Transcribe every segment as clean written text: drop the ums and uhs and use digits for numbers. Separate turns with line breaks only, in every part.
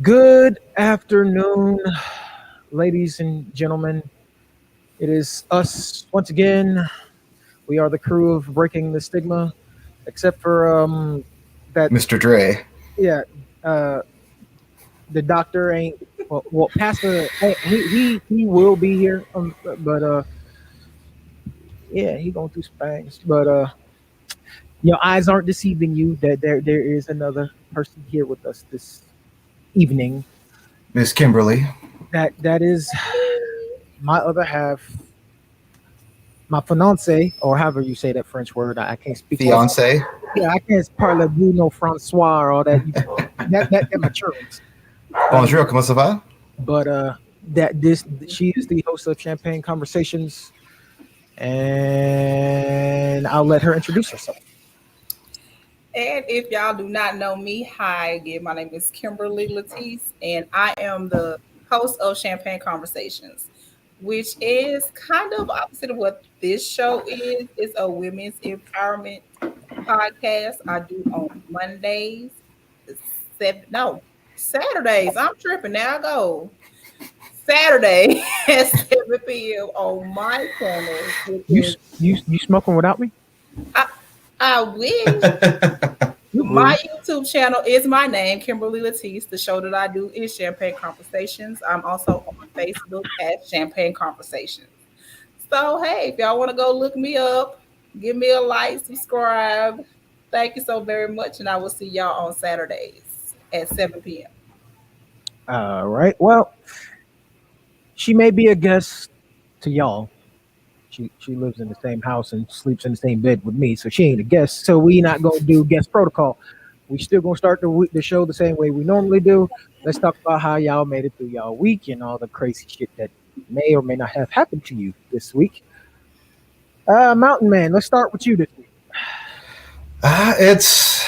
Good afternoon, ladies and gentlemen. It is us once again. We are the crew of Breaking the Stigma, except for that.
Mr. Dre.
Yeah, uh, the doctor ain't. Well, Pastor. He will be here. But yeah, he going through some things. But your eyes aren't deceiving you. That there is another person here with us this evening.
Miss Kimberly.
That is my other half, my fiance, or however you say that French word. I can't speak like,
Fiance.
yeah, I can't parle-vous no Francois or all that. That matures. Uh,
Bonjour, comment ça va?
but that this she is the host of Champagne Conversations, and I'll let her introduce herself.
And if y'all do not know me, hi again. My name is Kimberly Latisse, and I am the host of Champagne Conversations, which is kind of opposite of what this show is. It's a women's empowerment podcast. I do on Mondays, Saturdays. I'm tripping. Now I go Saturday at 7 p.m. on my channel, which
You
is
you smoking without me?
I, I wish.
You
My
rude.
YouTube channel is my name, Kimberly Latisse. The show that I do is Champagne Conversations. I'm also on Facebook at Champagne Conversations. So, hey, if y'all want to go look me up, give me a like, subscribe. Thank you so very much. And I will see y'all on Saturdays at 7 p.m.
All right. Well, she may be a guest to y'all. She lives in the same house and sleeps in the same bed with me, so she ain't a guest. So we not gonna do guest protocol. We still gonna start the show the same way we normally do. Let's talk about how y'all made it through y'all week and all the crazy shit that may or may not have happened to you this week. Mountain Man, let's start with you this week.
It's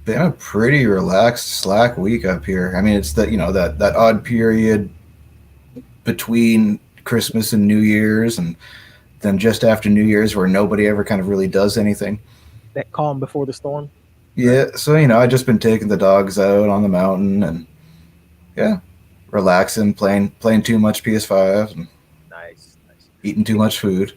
been a pretty relaxed, slack week up here. I mean, it's that odd period between Christmas and New Year's, and then just after New Year's where nobody ever kind of really does anything.
That calm before the storm.
Yeah, so I just been taking the dogs out on the mountain and yeah, relaxing, playing too much PS5 and
Nice, nice.
eating too much food.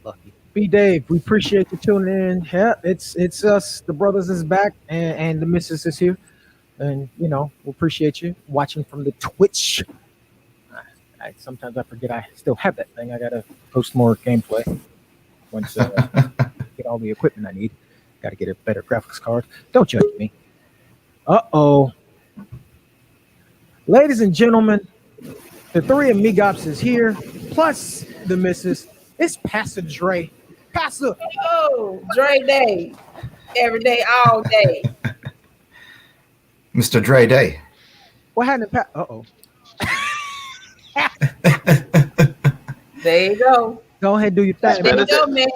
Lucky. B Dave, we appreciate you tuning in. Yeah, it's us. The brothers is back, and the missus is here, and we appreciate you watching from the Twitch. Sometimes I forget I still have that thing. I gotta post more gameplay once get all the equipment I need. Got to get a better graphics card. Don't judge me. Uh-oh. Ladies and gentlemen, the three amigops is here, plus the missus. It's Pastor Dre. Pastor.
Oh, Dre Day. Every day, all day.
Mr. Dre Day.
What happened? Uh-oh.
There you go.
Go ahead, do your thing.
There you go, man.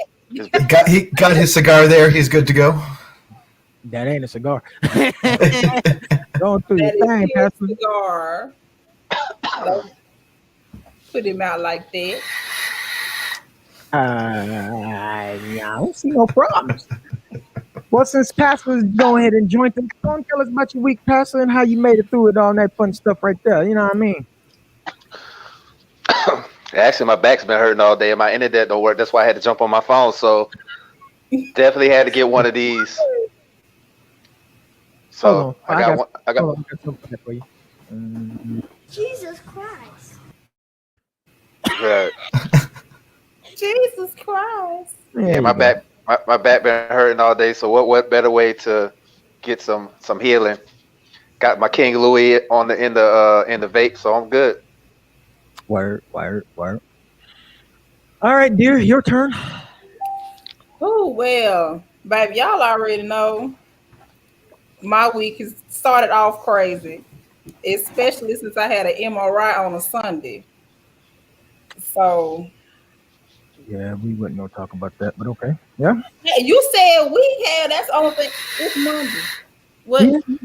He got his cigar there. He's good to go.
That ain't a cigar. Going through your
That is
thing,
his
Pastor.
cigar. Don't put him out like that.
I don't see no problems. Well, since Pastor's go ahead and join them, go and tell us about your week, Pastor, and how you made it through it, all that fun stuff right there. You know what I mean?
Actually, my back's been hurting all day, and my internet don't work. That's why I had to jump on my phone. So definitely had to get one of these. So I got one. I got.
hold on, I got something for you.
Jesus Christ.
Right.
Jesus Christ.
There
Yeah,
you
my
go.
back. My back been hurting all day. So what better way to get some healing? Got my King Louis on the in the vape, so I'm good.
Word, word, word. All right, dear, your turn.
Oh, well, baby, y'all already know my week has started off crazy, especially since I had an MRI on a Sunday. So,
Yeah, we wouldn't go talk about that, but okay. Yeah.
yeah, you said we had, that's the only thing. It's Monday. What?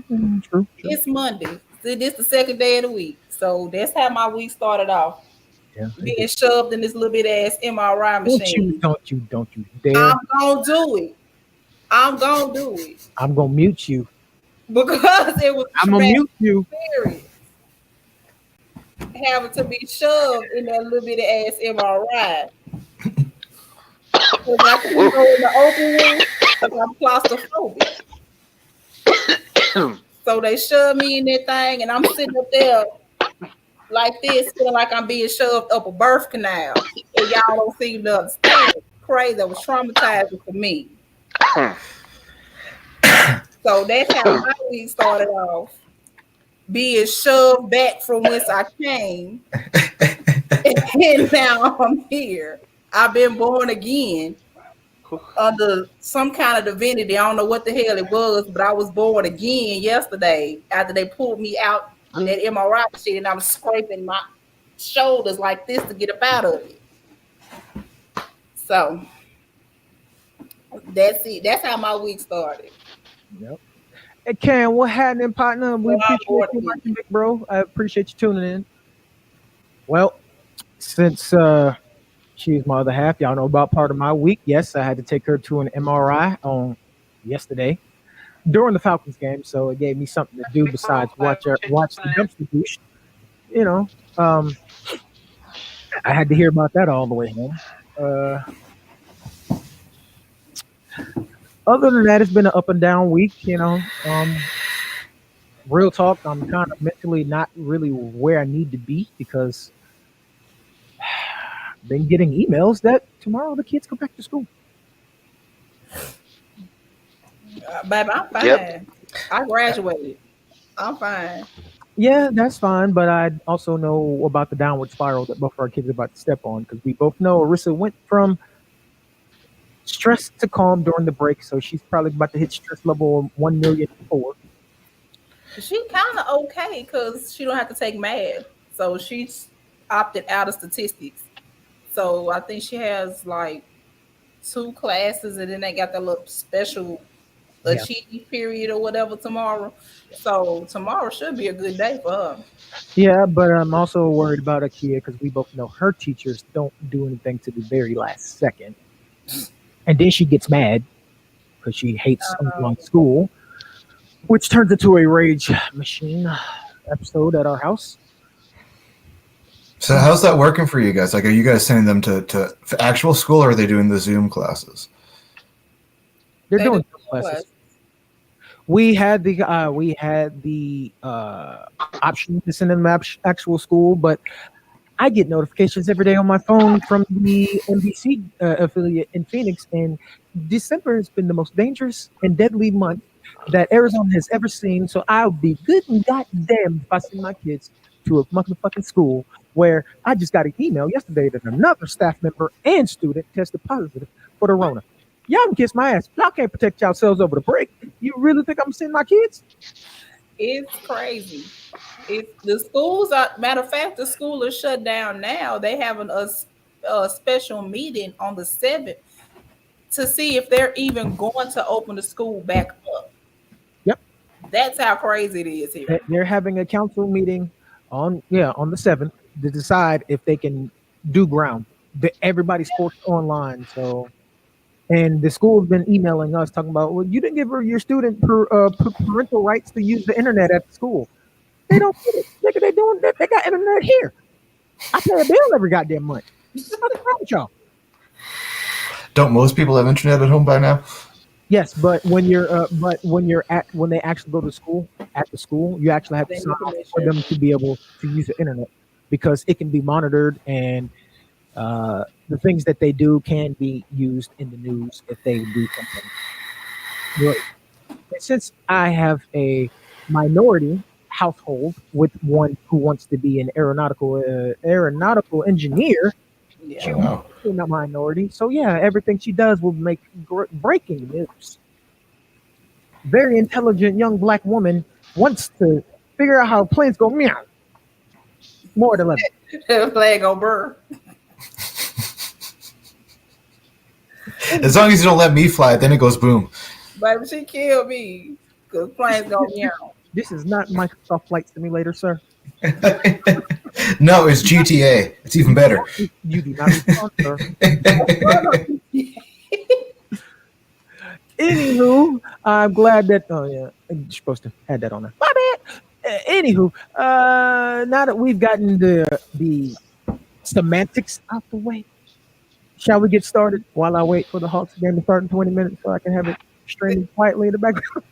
Yeah, true.
It's Monday. See, this the second day of the week. So that's how my week started off.
Yeah.
Being shoved in this little bit ass MRI machine.
Don't you dare.
I'm gonna do it. I'm gonna do it.
I'm gonna mute you.
because it was
I'm gonna
traumatic
mute you.
experience. Having to be shoved in that little bitty ass MRI. Because I couldn't
Woo.
go in the open one because I'm claustrophobic. So they shoved me in that thing, and I'm sitting up there like this, feeling like I'm being shoved up a birth canal. And y'all don't seem to understand. Crazy. That was traumatizing for me. So that's how my week started off. Being shoved back from whence I came. And now I'm here. I've been born again under some kind of divinity. I don't know what the hell it was, but I was born again yesterday after they pulled me out that MRI shit, and I was scraping my shoulders like this to get up out of it. So that's it. That's how my week started.
Yep. Hey, Cam, what happening, partner?
So
We
I'm
appreciate
born
you
again.
watching, big bro. I appreciate you tuning in. Well, since she's my other half, y'all know about part of my week. Yes, I had to take her to an MRI on yesterday during the Falcons game, so it gave me something to do besides watch the dumpster douche. You know, um, I had to hear about that all the way home. Uh, Other than that, it's been an up and down week. Real talk, I'm kind of mentally not really where I need to be because I've been getting emails that tomorrow the kids go back to school.
Baby, I'm
Yep.
fine. I graduated. I'm fine.
Yeah, that's fine, but I also know about the downward spiral that both our kids are about to step on because we both know Arissa went from stress to calm during the break, so she's probably about to hit stress level 1,000,004.
She kind of okay because she don't have to take math. So she's opted out of statistics. So I think she has like two classes, and then they got that little special
Yeah,
achieve period or whatever tomorrow. So tomorrow should be a good day for her.
yeah, but I'm also worried about Akia because we both know her teachers don't do anything to the very last second, and then she gets mad because she hates online school, which turns into a rage machine episode at our house.
So how's that working for you guys? Like, are you guys sending them to actual school, or are they doing the Zoom classes?
They're
They do
doing Zoom
class.
classes. We had the option to send them actual school, but I get notifications every day on my phone from the NBC affiliate in Phoenix, and December has been the most dangerous and deadly month that Arizona has ever seen. So I'll be good and goddamn if I send my kids to a motherfucking school where I just got an email yesterday that another staff member and student tested positive for the Rona. Y'all can kiss my ass. Y'all can't protect yourselves over the break. You really think I'm sending my kids?
It's crazy. It's the schools are matter of fact, the school is shut down now. They having a special meeting on the 7th to see if they're even going to open the school back up.
Yep.
That's how crazy it is here.
They're having a council meeting on the 7th to decide if they can do ground. Everybody's forced online, so and the school's been emailing us talking about, well, you didn't give your student parental rights to use the internet at the school. They don't get it. Nigga, they doing that. They got internet here. I pay a bill every goddamn month. What's wrong with y'all?
Don't most people have internet at home by now?
Yes, but when they actually go to school at the school, you actually have to
They
sign
need
up for
permission.
them to be able to use the internet because it can be monitored and the things that they do can be used in the news if they do something. Right. Since I have a minority household with one who wants to be an aeronautical engineer, she
Yeah.
wants
Wow.
to be a minority. So yeah, everything she does will make breaking news. Very intelligent young black woman wants to figure out how planes go meow. More than 11.
Flag on burr.
As long as you don't let me fly, then it goes boom.
Baby, she killed me. Cause planes go meow.
This is not Microsoft Flight Simulator, sir.
No, it's GTA. It's even better.
You do not respond, sir. Anywho, I'm glad that. Oh yeah, you're supposed to have that on there. My bad. Anywho, now that we've gotten the semantics out the way, shall we get started? While I wait for the Hawks game to start in 20 minutes, so I can have it streaming quietly in the background.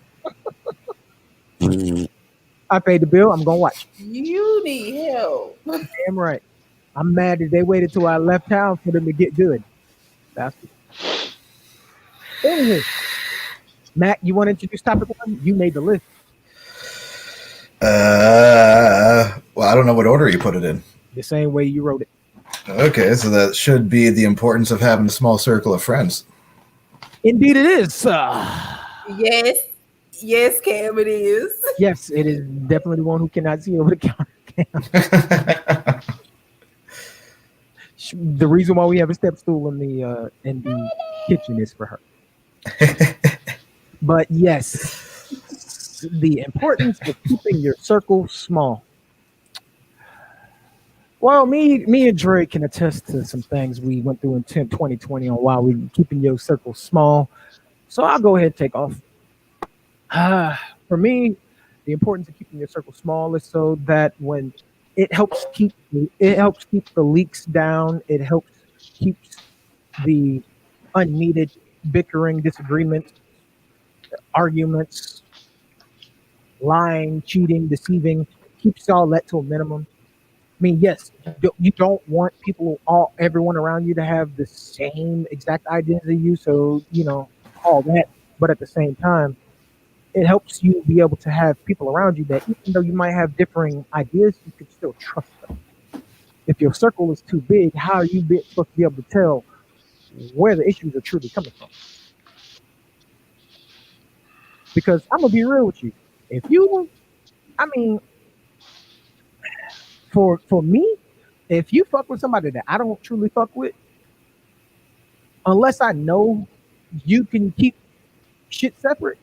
I paid the bill. I'm gonna watch.
You need help.
Damn right. I'm mad that they waited till I left town for them to get good. Bastard. Anywho, Matt, you want to introduce topic one? You made the list
Well, I don't know what order you put it in.
the same way you wrote it.
Okay, so that should be the importance of having a small circle of friends.
Indeed, it is.
Yes, yes, Cam, it is.
Yes, it is definitely the one who cannot see over the counter. The reason why we have a step stool in the kitchen is for her. But yes, the importance of keeping your circle small. Well, me and Dre can attest to some things we went through in 2020 on why we keeping your circle small. So I'll go ahead and take off. For me, the importance of keeping your circle small is so that when it helps keep the leaks down. It helps keeps the unneeded bickering, disagreements, arguments, lying, cheating, deceiving. Keeps all that to a minimum. I mean, yes, you don't want everyone around you to have the same exact ideas as you. So all that. But at the same time, it helps you be able to have people around you that, even though you might have differing ideas, you can still trust them. If your circle is too big, how are you supposed to be able to tell where the issues are truly coming from? Because I'm gonna be real with you. If you, I mean, for me, if you fuck with somebody that I don't truly fuck with, unless I know you can keep shit separate,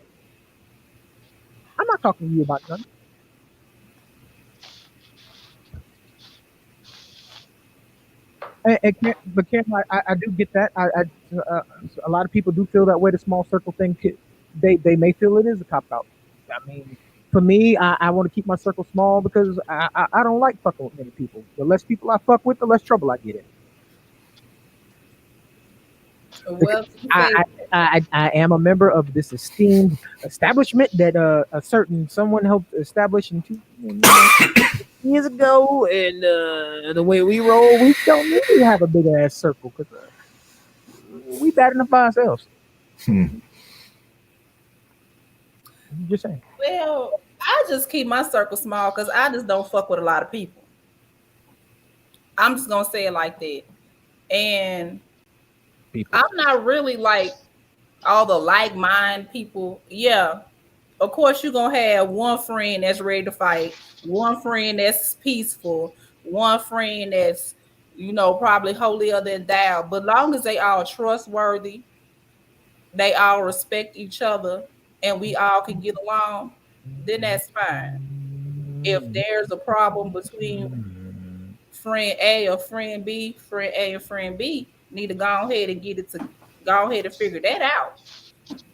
I'm not talking to you about nothing. But Cam, I do get that. Uh, a lot of people do feel that way. The small circle thing, they may feel it is a cop out. I mean, for me, I want to keep my circle small because I don't like fucking with many people. The less people I fuck with, the less trouble I get in.
Well, to be
I,
fair,
I am a member of this esteemed establishment that a certain someone helped establish in years ago, and the way we roll, we don't need to have a big ass circle because we bad enough by ourselves.
Hmm.
Just saying.
well, I just keep my circle small because I just don't fuck with a lot of people. I'm just gonna say it like that. And
People.
I'm not really like all the like mind people. Yeah, of course you're gonna have one friend that's ready to fight, one friend that's peaceful, one friend that's probably holier than thou. But long as they all trustworthy, they all respect each other, and we all can get along, then that's fine. If there's a problem between friend A or friend B, friend A and friend B need to go ahead and go ahead and figure that out.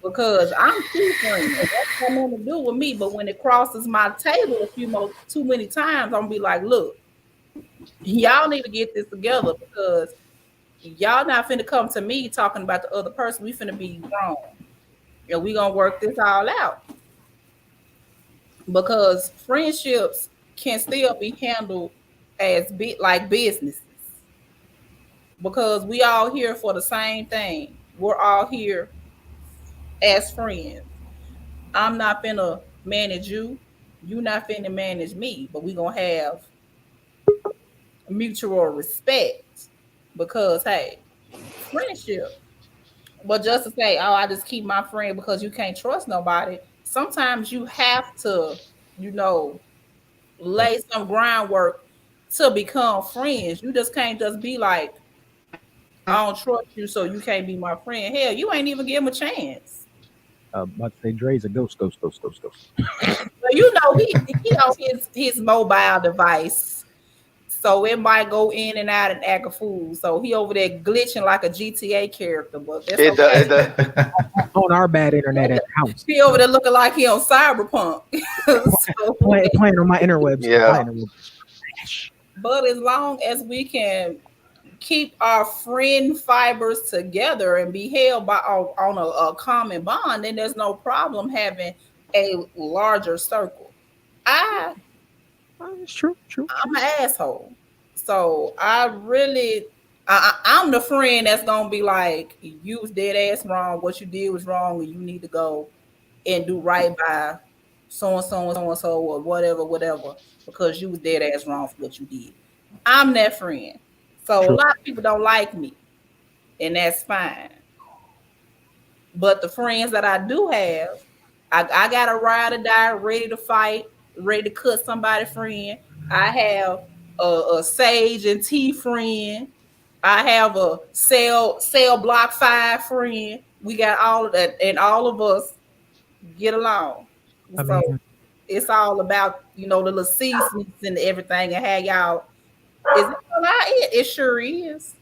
Because I'm too friend. And that's got nothing to do with me. But when it crosses my table too many times, I'm gonna be like, look, y'all need to get this together because y'all not finna come to me talking about the other person. We finna be grown. And we gonna work this all out. Because friendships can still be handled as like businesses. Because we all here for the same thing. We're all here as friends. I'm not finna manage you. You not finna manage me, but we gonna have mutual respect because hey, friendship. But just to say, oh, I just keep my friend because you can't trust nobody. Sometimes you have to, you know, lay some groundwork to become friends. You just can't just be like, I don't trust you, so you can't be my friend. Hell, you ain't even give him a chance.
About to say Dre's a ghost, ghost, ghost, ghost, ghost.
So he on his mobile device So it might go in and out and act a fool. So he over there glitching like a GTA character, but that's
It does.
okay.
It does.
On our bad internet at the house,
He over there looking like he on Cyberpunk. So,
playing on my interwebs. My
Yeah.
interwebs is trash.
but as long as we can keep our friend fibers together and be held by on a common bond, then there's no problem having a larger circle. I
It's true, true,
I'm
true.
an asshole, so I really I'm the friend that's gonna be like, you was dead ass wrong. What you did was wrong, and you need to go and do right by so and so and so and so or whatever, whatever, because you was dead ass wrong for what you did. I'm that friend. So a
True.
lot of people don't like me, and that's fine. But the friends that I do have, I got a ride or die, ready to fight, ready to cut somebody friend. I have a Sage and T friend. I have a cell block 5 friend. We got all of that, and all of us get along.
I
So
mean,
it's all about, the little seasons and everything, and how y'all is it gonna lie? It sure is.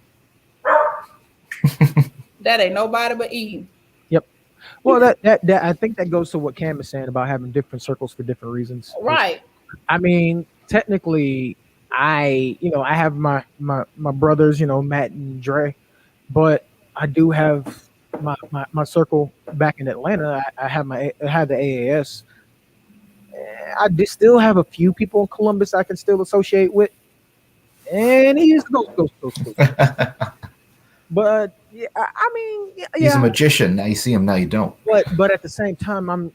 That ain't nobody but Eve.
yep. Well, that I think that goes to what Cam is saying about having different circles for different reasons.
Right.
I mean, technically, I have my brothers, Matt and Dre, but I do have my circle back in Atlanta. I had the AAS. Still have a few people in Columbus I can still associate with, and he is ghost. But yeah, I mean,
He's a
yeah,
magician. Now you see him, now you don't.
but at the same time, I'm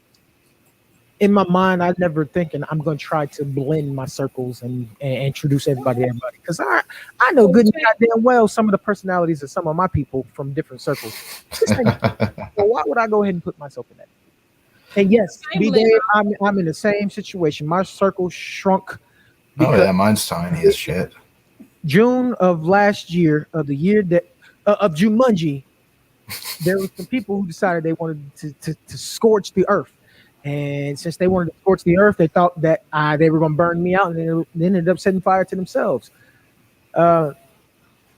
in my mind. I never thinking I'm going to try to blend my circles and introduce everybody to everybody, because I know good and goddamn well some of the personalities of some of my people from different circles. This ain't, so why would I go ahead and put myself in that? And yes,
Same
B
lane.
Dave, I'm in the same situation. My circle shrunk
Oh
because
yeah, mine's tiny as shit.
June of last year, of the year that of Jumanji, there were some people who decided they wanted to scorch the earth. And since they wanted to scorch the earth, they thought that they were going to burn me out, and they ended up setting fire to themselves. Uh,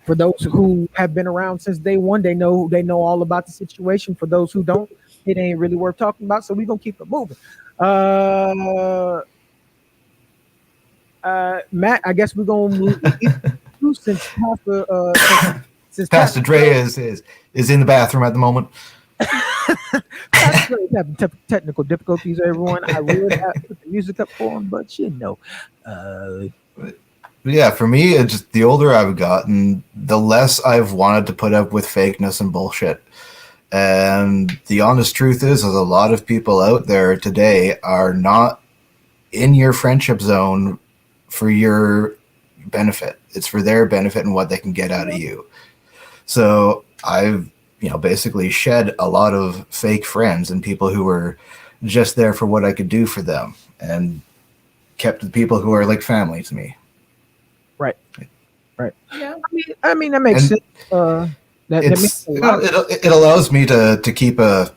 for those who have been around since day one, they know all about the situation. For those who don't, it ain't really worth talking about. So we're gonna keep it moving. Uh, Matt, I guess we're gonna move you since Pastor
Pastor Dre is in the bathroom at the moment.
Pastor Dre is having technical difficulties. Everyone, I would have put the music up for him, but uh,
But yeah, for me, it's just the older I've gotten, the less I've wanted to put up with fakeness and bullshit. And the honest truth is a lot of people out there today are not in your friendship zone for your benefit. It's for their benefit and what they can get out of you. So I've, basically shed a lot of fake friends and people who were just there for what I could do for them, and kept the people who are like family to me.
right.
Yeah.
I mean that makes
And
sense. That makes
It's
a lot.
it allows me to keep a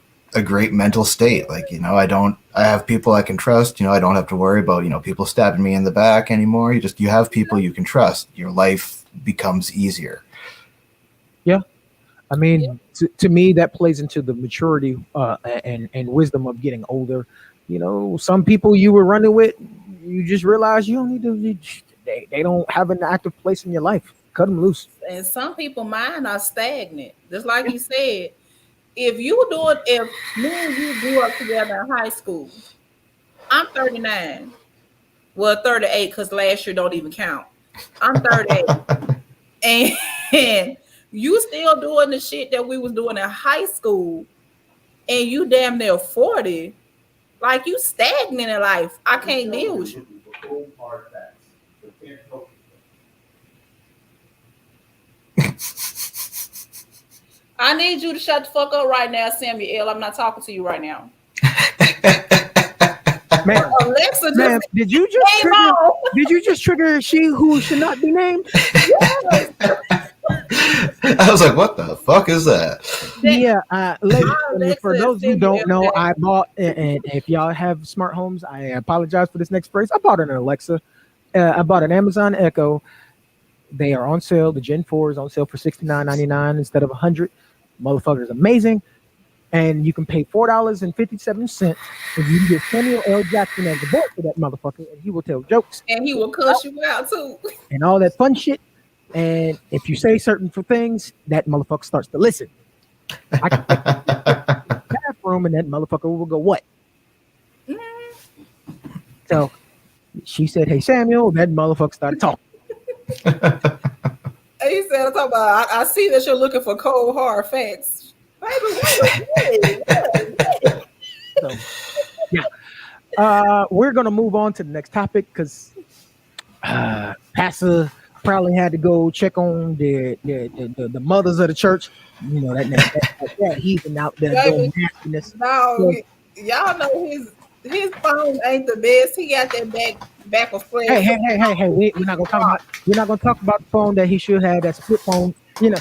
great mental state. Like, I have people I can trust. I don't have to worry about, people stabbing me in the back anymore. You have people you can trust. Your life becomes easier.
Yeah. I mean, to me, that plays into the maturity and wisdom of getting older. Some people you were running with, you just realize you don't need to. They don't have an active place in your life. Cut them loose.
And some people mind are stagnant. Just like you said, if me and you grew up together in high school, I'm 39. Well, 38, because last year don't even count. I'm 38. And you still doing the shit that we was doing in high school, and you damn near 40. Like, you stagnant in life. I can't deal with you. I need you to shut the fuck up right now, Samuel. I'm not talking to you right now.
Man,
Alexa just
man, did you just
came
trigger?
on.
Did you just trigger she who should not be named?
Yes.
I was like, what the fuck is that?
Yeah, ladies, for
Alexa
those who
sent me
don't know,
that.
I bought, and if y'all have smart homes, I apologize for this next phrase. I bought an Alexa. I bought an Amazon Echo, They are on sale. The Gen 4 is on sale for $69.99 instead of 100. Motherfucker is amazing. And you can pay $4.57, and you can get Samuel L. Jackson as the voice for that motherfucker, and he will tell jokes
And he will cuss you out too.
and all that fun shit. And if you say certain for things, that motherfucker starts to listen. I can say bathroom, and that motherfucker will go, what? So she said, hey, Samuel. That motherfucker started talking.
And he said, I'm talking about, I see that you're looking for cold, hard facts. Baby, wait.
So, yeah. We're going to move on to the next topic because Pastor probably had to go check on the mothers of the church. You know, that heathen out there doing nastiness.
No,
So,
y'all know his phone ain't the best. He got that back of flash.
Hey! We're not gonna talk about the phone that he should have. That split phone. You know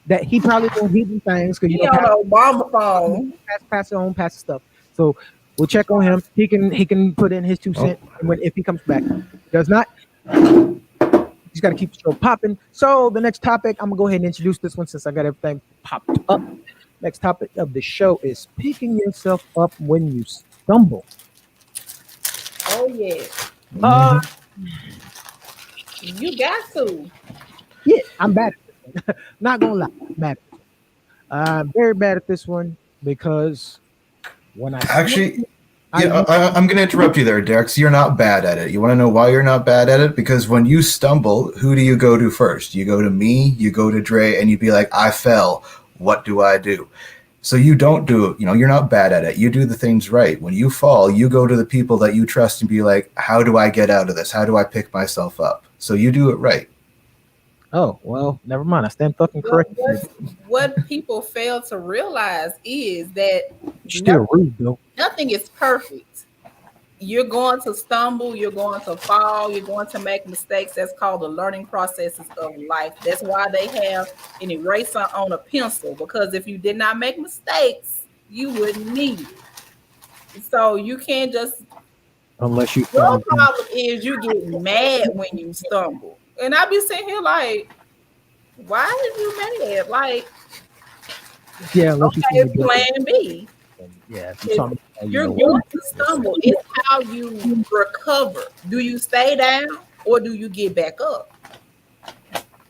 that he probably doing hidden things because
He on an Obama phone.
Pass stuff. So we'll check on him. He can put in his 2 cents if he comes back. Does not. He's got to keep the show popping. So the next topic, I'm gonna go ahead and introduce this one since I got everything popped up. Next topic of the show is picking yourself up when you stumble.
Oh yeah. You got to.
Yeah, I'm bad at this one. Not gonna lie, I'm bad. I'm very bad at this one because when I
Actually, I'm going to interrupt you there, Derek. So you're not bad at it. You want to know why you're not bad at it? Because when you stumble, who do you go to first? You go to me, you go to Dre, and you'd be like, I fell. What do I do? So you don't do it. You're not bad at it. You do the things right. When you fall, you go to the people that you trust and be like, how do I get out of this? How do I pick myself up? So you do it right.
Oh, well, never mind. I stand fucking corrected.
What people fail to realize is that
Still rude, though.
Nothing is perfect. You're going to stumble, you're going to fall, you're going to make mistakes. That's called the learning processes of life. That's why they have an eraser on a pencil, because if you did not make mistakes, you wouldn't need it. So you can't just.
Unless you.
Your problem is you get mad when you stumble. And I be sitting here like, why are you mad? Like,
yeah,
okay, plan B.
Yeah,
you're going to stumble. It's how you recover. Do you stay down or do you get back up?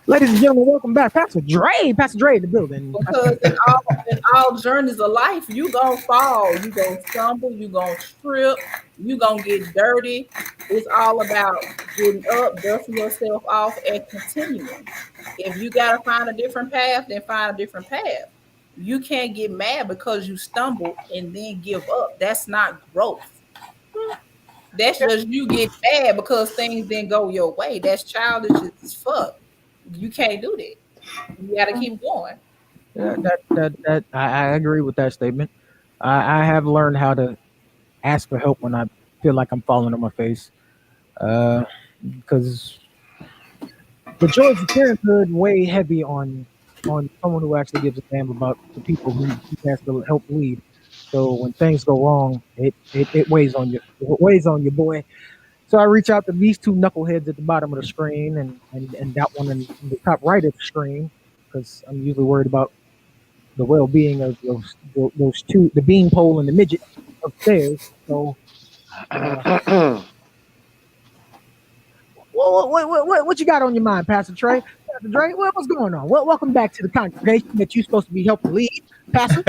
Ladies and gentlemen, welcome back. Pastor Dre in the building.
Because in all journeys of life, you gonna fall, you gonna stumble, you gonna trip, you gonna get dirty. It's all about getting up, dusting yourself off, and continuing. If you gotta find a different path, then find a different path. You can't get mad because you stumble and then give up. That's not growth. That's just you get mad because things didn't go your way. That's childish as fuck. You can't do that. You got to keep going.
Yeah, that I agree with that statement. I have learned how to ask for help when I feel like I'm falling on my face, because the joys of parenthood weigh heavy on someone who actually gives a damn about the people who has to help lead. So when things go wrong, it weighs on you. It weighs on you, boy. So I reach out to these two knuckleheads at the bottom of the screen and that one in the top right of the screen, because I'm usually worried about the well-being of those two, the beanpole and the midget upstairs. So, what you got on your mind, Pastor Trey? Pastor Dre, what's going on? Welcome back to the congregation that you're supposed to be helping lead, Pastor.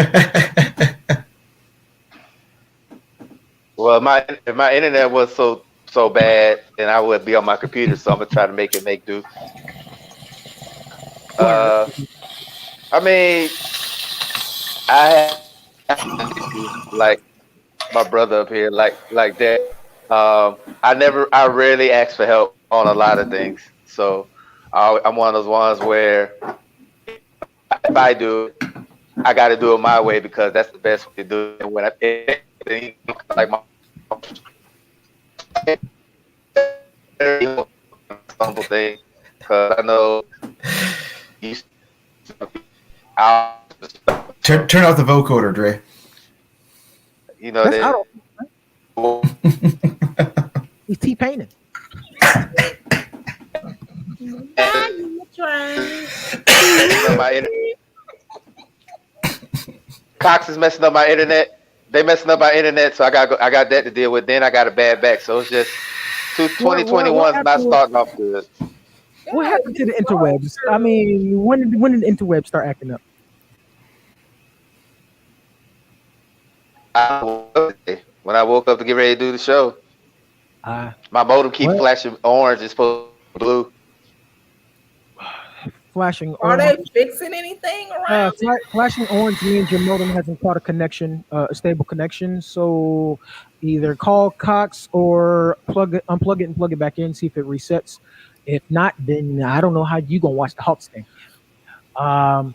Well, if my internet was so bad, then I would be on my computer. So I'm gonna try to make do. I mean, I have like my brother up here, like that. I rarely ask for help on a lot of things. So I'm one of those ones where if I do it, I got to do it my way because that's the best way to do it. When like my humble thing, because I know you.
Turn off the vocoder, Dre.
You know that.
He's T-painting.
Cox is messing up my internet. They messing up my internet, so I got that to deal with. Then I got a bad back, so it's just
What
2021 is not
happened?
starting off good.
What
Yeah,
happened to
you
the
so
interwebs? I
true.
mean, when did the interwebs start acting up?
I woke up today. When I woke up to get ready to do the show,
Uh,
my modem keep
well,
flashing orange. It's supposed to be blue.
flashing
Are they
orange.
fixing anything around
Flashing orange means your modem hasn't caught a connection, a stable connection. So either call Cox or unplug it and plug it back in, see if it resets. If not, then I don't know how you gonna watch the Hawks game. Um,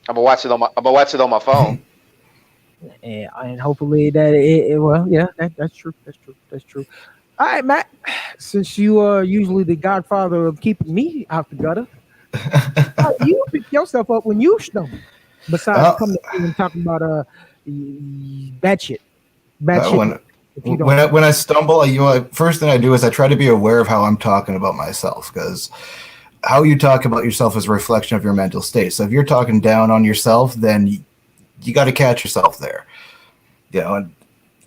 I'm gonna watch it on my phone.
and hopefully that well, yeah, that's true. That's true. That's true. All right, Matt. Since you are usually the godfather of keeping me out the gutter, how do you pick yourself up when you stumble? Besides
uh,
coming to me and talking about bad shit, bad shit.
when
If you don't mind.
when I stumble, first thing I do is I try to be aware of how I'm talking about myself, because how you talk about yourself is a reflection of your mental state. So if you're talking down on yourself, then you got to catch yourself there. And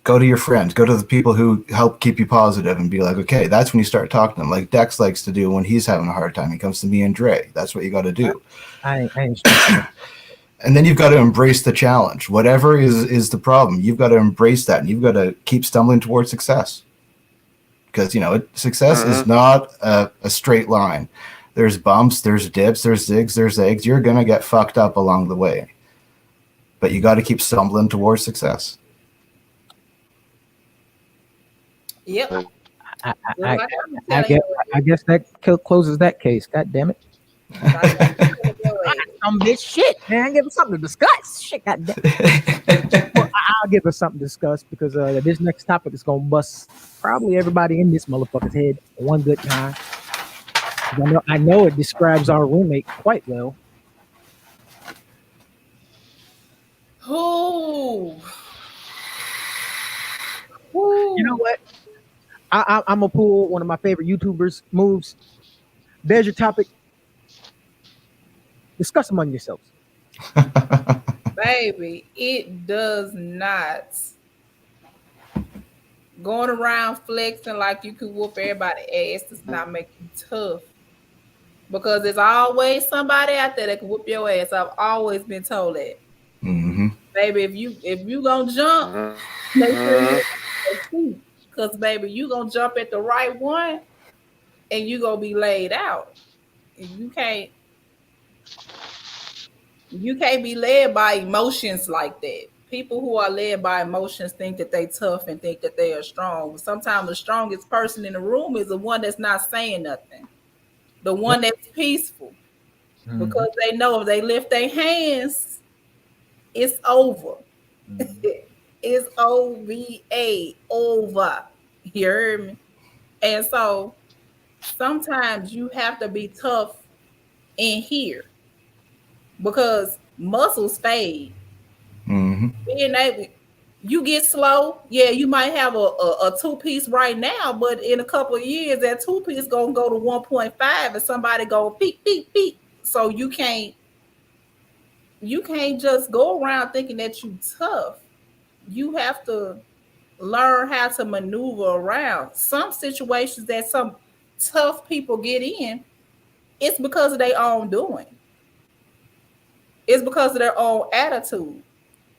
go to your friends, go to the people who help keep you positive, and be like, okay, that's when you start talking to them, like Dex likes to do when he's having a hard time. He comes to me and Dre. That's what you got to
I,
do.
I ain't stressing it.
And then you've got to embrace the challenge. Whatever is the problem, you've got to embrace that, and you've got to keep stumbling towards success. Because success is
Hmm.
not a straight line. There's bumps, there's dips, there's zigs, there's eggs. You're gonna get fucked up along the way, but you got to keep stumbling towards success.
Yep.
I,
Just
I,
like I'm
I
telling
guess
you,
I guess that closes that case. God damn it!
like I'm telling your ass.
Bitch, shit, man, give us something to discuss. Shit, god damn. Well, I'll give us something to discuss because this next topic is gonna bust probably everybody in this motherfucker's head one good time. 'Cause I know it describes our roommate quite well.
Who?
You know
Who?
what? I'm gonna pull one of my favorite YouTubers moves. There's your topic. Discuss among yourselves.
Baby, it does not. Going around flexing like you could whoop everybody ass does not make you tough. Because there's always somebody out there that can whoop your ass. I've always been told that.
Hmm.
Baby, if you gonna jump, make
Hmm.
sure you on your feet. Cause baby, you gonna jump at the right one and you gonna be laid out. You can't be led by emotions like that. People who are led by emotions think that they tough and think that they are strong. Sometimes the strongest person in the room is the one that's not saying nothing. The
Yep.
one that's peaceful.
Hmm.
Because they know if they lift their hands, it's over.
Hmm.
It's OVA, over. You heard me? And so sometimes you have to be tough in here because muscles fade.
Hmm.
Being able, you get slow. Yeah, you might have a two-piece right now, but in a couple of years, that two-piece gonna go to 1.5 and somebody go peep, peep, peep. So you can't just go around thinking that you tough. You have to learn how to maneuver around some situations that some tough people get in. It's because of their own doing. It's because of their own attitude.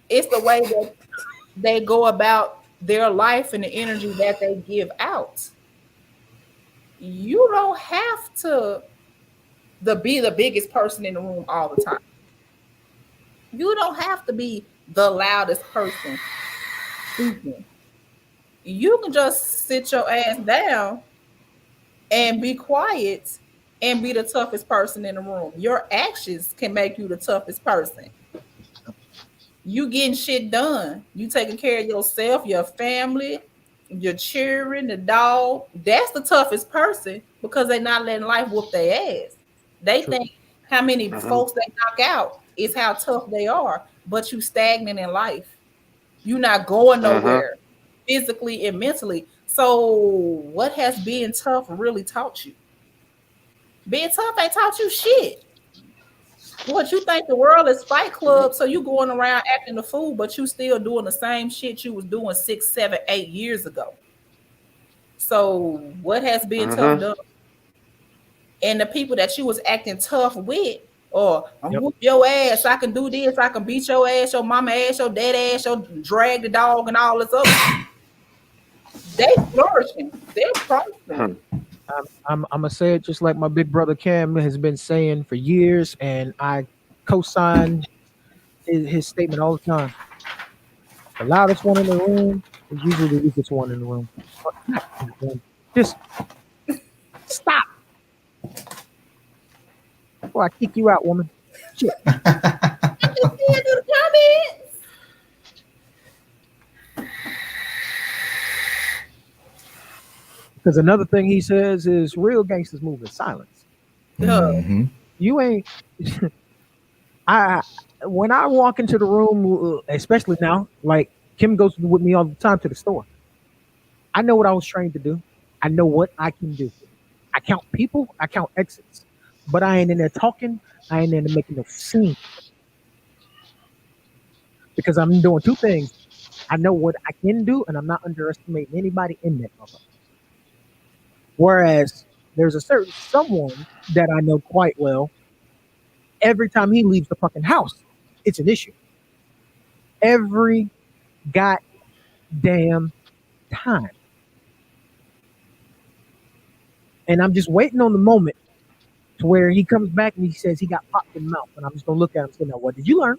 It's the way that they go about their life and the energy that they give out. You don't have to be the biggest person in the room all the time. You don't have to be the loudest person speaking. You can just sit your ass down and be quiet and be the toughest person in the room. Your actions can make you the toughest person. You getting shit done. You taking care of yourself, your family, your children, the dog. That's the toughest person because they not letting life whoop their ass. They
True.
think how many
Hmm.
folks they knock out is how tough they are, but you stagnant in life. You not going
Hmm.
nowhere physically and mentally. So what has being tough really taught you? Being tough ain't taught you shit. What you think the world is Fight Club? So you going around acting the fool, but you still doing the same shit you was doing 6, 7, 8 years ago. So what has being tough
Mm-hmm.
done? And the people that you was acting tough with, or I'm
Yep.
whoop your ass, I can do this, I can beat your ass, your mama ass, your dad ass, your drag the dog, and all this other shit. They flourishing, they're prospering.
I'm gonna say it just like my big brother Cam has been saying for years, and I co-sign his statement all the time. The loudest one in the room is usually the weakest one in the room. Oh, God damn. Just stop before I kick you out, woman. Shit.
I just said to the comments.
Because another thing he says is real gangsters move in silence.
Huh.
Hmm.
You ain't. I when I walk into the room, especially now, like Kim goes with me all the time to the store. I know what I was trained to do. I know what I can do. I count people. I count exits. But I ain't in there talking. I ain't in there making no scene because I'm doing two things. I know what I can do, and I'm not underestimating anybody in that motherfucker. Whereas there's a certain someone that I know quite well. Every time he leaves the fucking house, it's an issue. Every goddamn time. And I'm just waiting on the moment to where he comes back and he says he got popped in the mouth. And I'm just gonna look at him and say, "Now, what did you learn?"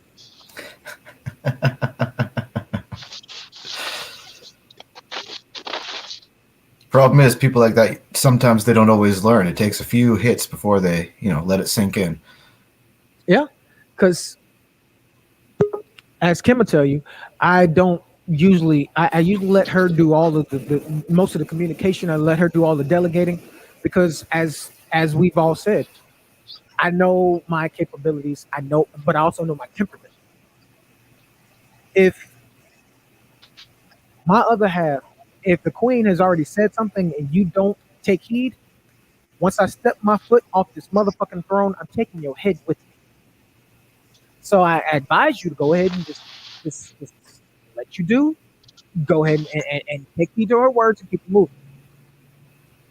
Problem is, people like that sometimes they don't always learn. It takes a few hits before they, let it sink in.
Yeah, because as Kim will tell you, I don't usually. I usually let her do all of the most of the communication. I let her do all the delegating because as we've all said, I know my capabilities. I know, but I also know my temperament. If my other half, if the queen has already said something and you don't take heed, once I step my foot off this motherfucking throne, I'm taking your head with me. So I advise you to go ahead and just let you do. Go ahead and take heed to her words and keep it moving.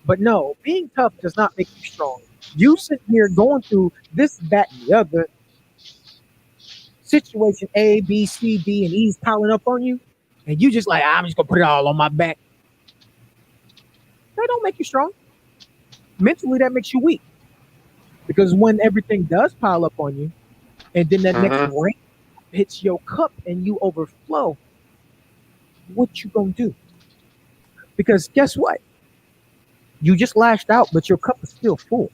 But no, being tough does not make you strong. You sit here going through this, that, and the other situation A, B, C, D, and E's piling up on you, and you just like, I'm just gonna put it all on my back. That don't make you strong. Mentally, that makes you weak. Because when everything does pile up on you, and then that next
Mm-hmm.
rain hits your cup and you overflow, what you gonna do? Because guess what? You just lashed out, but your cup is still full.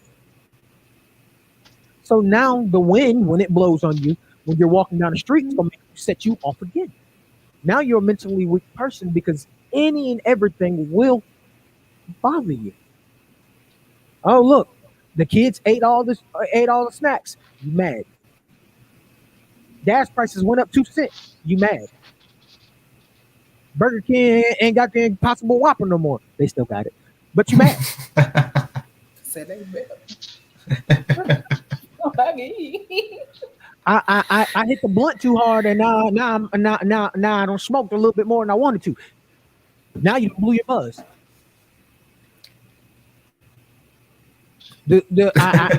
So now the wind, when it blows on you, when you're walking down the street, it's gonna make you set you off again. Now you're a mentally weak person because any and everything will bother you. Oh look, the kids ate all the snacks. You mad? Gas prices went up 2 cents. You mad? Burger King ain't got the Impossible Whopper no more. They still got it, but you mad?
Said they better. I mean,
I hit the blunt too hard, and now I don't smoke a little bit more than I wanted to. Now you blew your buzz. I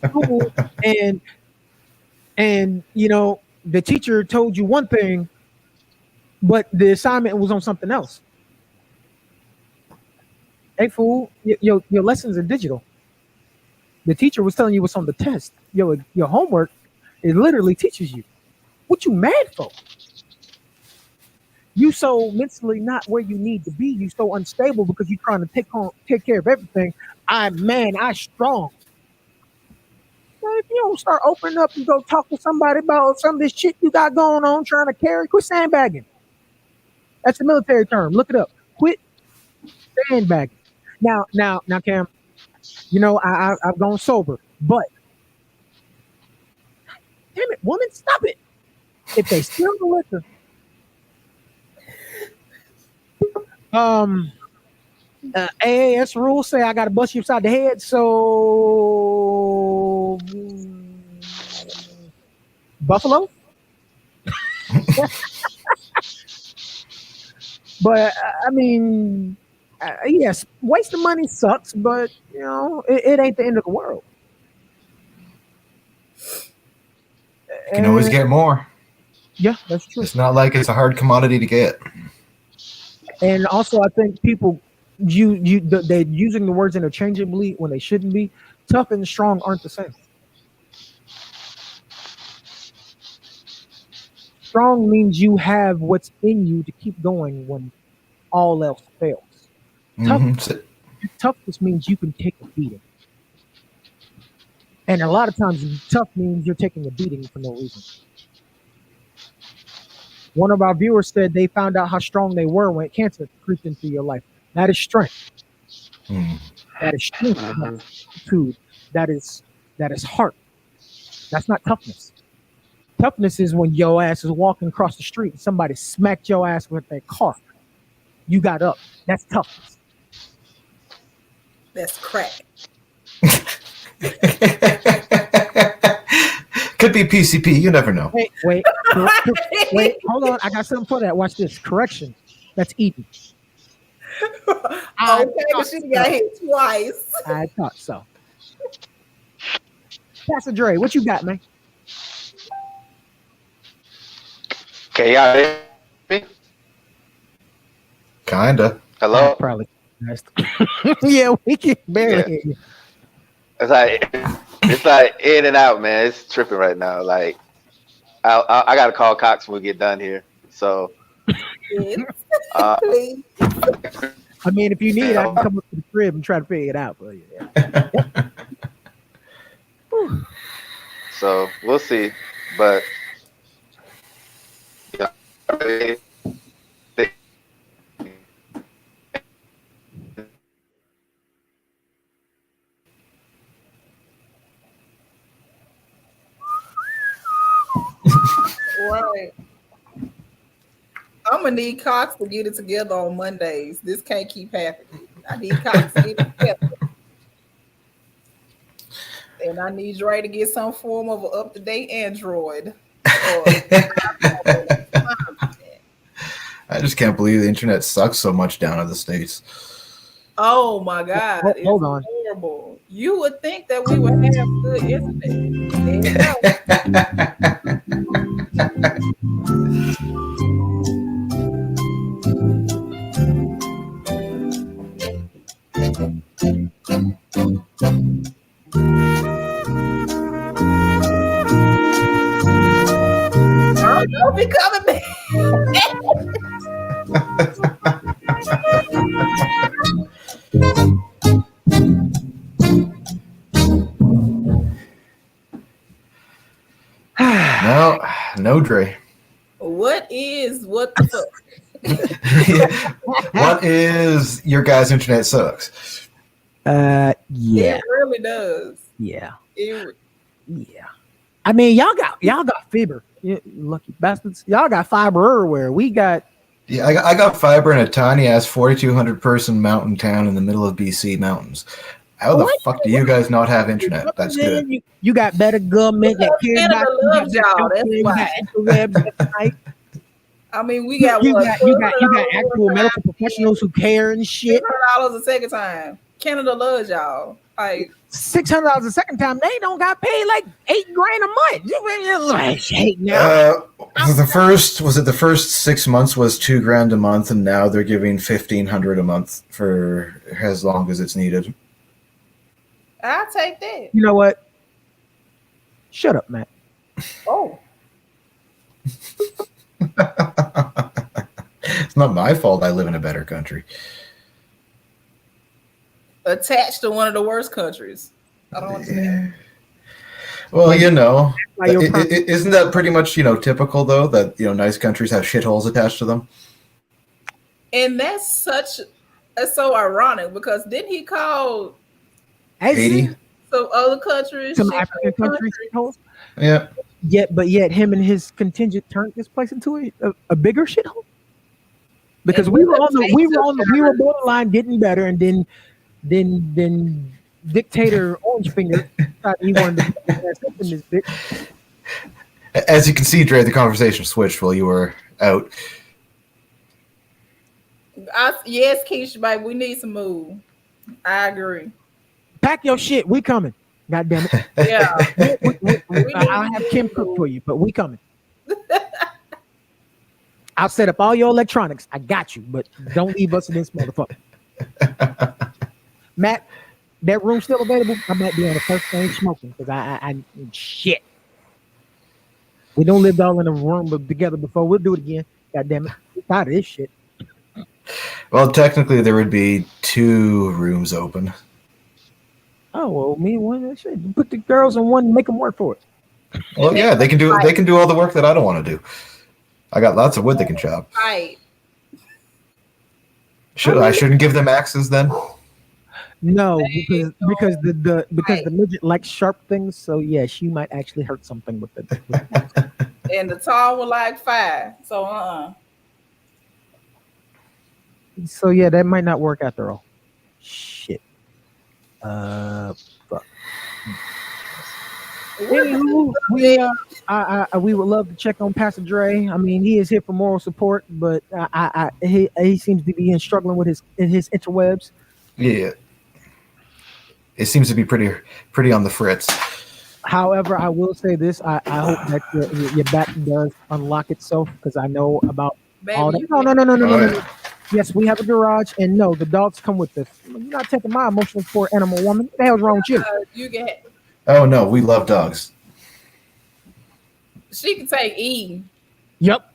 school and the teacher told you one thing, but the assignment was on something else. Hey fool, your lessons are digital. The teacher was telling you what's on the test. Your homework, it literally teaches you. What you mad for? You so mentally not where you need to be. You so unstable because you're trying to take care of everything. I strong. Man, if you don't start opening up and go talk to somebody about some of this shit you got going on, trying to carry, quit sandbagging. That's a military term. Look it up. Quit sandbagging. Now, Cam. I've gone sober, but damn it, woman, stop it. If they steal the liquor, um, AAS rules say I got to bust you upside the head. So Buffalo. But I mean, yes, wasting money sucks, but it ain't the end of the world.
You can always
And
get more.
yeah, that's true.
It's not like it's a hard commodity to get.
And also, I think people they're using the words interchangeably when they shouldn't be. Tough and strong aren't the same. Strong means you have what's in you to keep going when all else fails. Tough
Hmm.
toughness means you can take a beating. And a lot of times, tough means you're taking a beating for no reason. One of our viewers said they found out how strong they were when cancer creeped into your life. That is strength. That is strength.
Hmm.
That's fortitude. That is that is heart. That's not toughness. Toughness is when your ass is walking across the street and somebody smacked your ass with their car. You got up. That's toughness.
That's crack.
Could be PCP. You never know.
Wait, wait. Hold on. I got something for that. Watch this. Correction. That's eating. I
Okay, but
thought
she got
so.
hit twice.
I thought so. Pastor Dre, what you got, man?
Can y'all hear me?
Kinda.
Hello?
Probably. Yeah, we can barely
Yeah.
hear you.
It's like in and out, man. It's tripping right now. Like I gotta call Cox when we get done here. So
Yes,
uh,
please.
I mean, if you need, I can come up to the crib and try to figure it out for you. Yeah.
so we'll see. But yeah, they-
Right. I'm gonna need Cox to get it together on Mondays. This can't keep happening. I need Cox to get it together. And I need Dre to get some form of an up-to-date Android. Or
I just can't believe the internet sucks so much down in the States.
oh my God,
Hold
it's
on.
horrible. You would think that we would have good internet. There you go. Don't be coming back.
No, Dre.
What the fuck?
What is your guys' internet sucks?
Yeah,
It really does.
yeah,
It,
yeah. I mean, y'all got fiber. You lucky bastards. Y'all got fiber everywhere. We got
Yeah, I got fiber in a tiny ass 4,200 person mountain town in the middle of BC mountains. How the fuck do you guys not have internet? That's good.
You got better government that cares
Canada
about you.
loves y'all. That's
You got
why.
interwebs that's nice.
I mean, we got
You
what?
got actual medical professionals who care and shit.
$600 a second time. Canada loves y'all. Like
$600 a second time. They don't got paid like $8 grand a month. You really like shit now.
The first 6 months was $2 grand a month, and now they're giving $1,500 a month for as long as it's needed.
I'll take that.
You know what? Shut up, Matt.
Oh,
It's not my fault. I live in a better country.
attached to one of the worst countries. I don't understand.
Well,
Why you're
isn't that pretty much typical though that nice countries have shitholes attached to them?
And that's so ironic because didn't he call
Haiti.
some other countries
some
shithole
African countries.
Yeah.
Yet him and his contingent turned this place into a bigger shithole. Because
And
we were borderline getting better, and then dictator Orange Finger thought he wanted to put his ass up in this bitch.
As you can see, Dre, the conversation switched while you were out.
Yes, Keisha, baby, we need some move. I agree.
Pack your shit. We coming. God damn it.
Yeah, we need
I'll have Kim
some
cook for
move.
you, but we coming. I'll set up all your electronics. I got you, but don't leave us in this motherfucker. Matt, that room still available? I might be on the first thing smoking because shit. We don't live all in a room together before. We'll do it again. God damn it. We tired of this shit.
Well, technically, there would be two rooms open.
Oh well, me and one shit. Put the girls in one, and make them work for it.
And
Well,
make
yeah,
us
they can do all the work that I don't want to do. I got lots of wood they can chop.
fight.
I
I
mean,
shouldn't give them axes then?
no,
They
because
fight.
the midget likes sharp things. So yeah, she might actually hurt something with it.
And the tall one like fire. So
So yeah, that might not work after all. Shit. Uh, fuck.
What the
Anywho, we would love to check on Pastor Dre. I mean, he is here for moral support, but he seems to be struggling with his interwebs.
Yeah, it seems to be pretty on the fritz.
However, I will say this: I hope that your back does unlock itself because I know about all
baby
that.
you
No,
can
no, no, no, no, no,
Oh
no,
yeah.
no. Yes, we have a garage, and no, the dogs come with us. You're not taking my emotional support, animal woman. What the hell's wrong with you?
you can
Oh no, we love dogs.
she can take E.
Yep.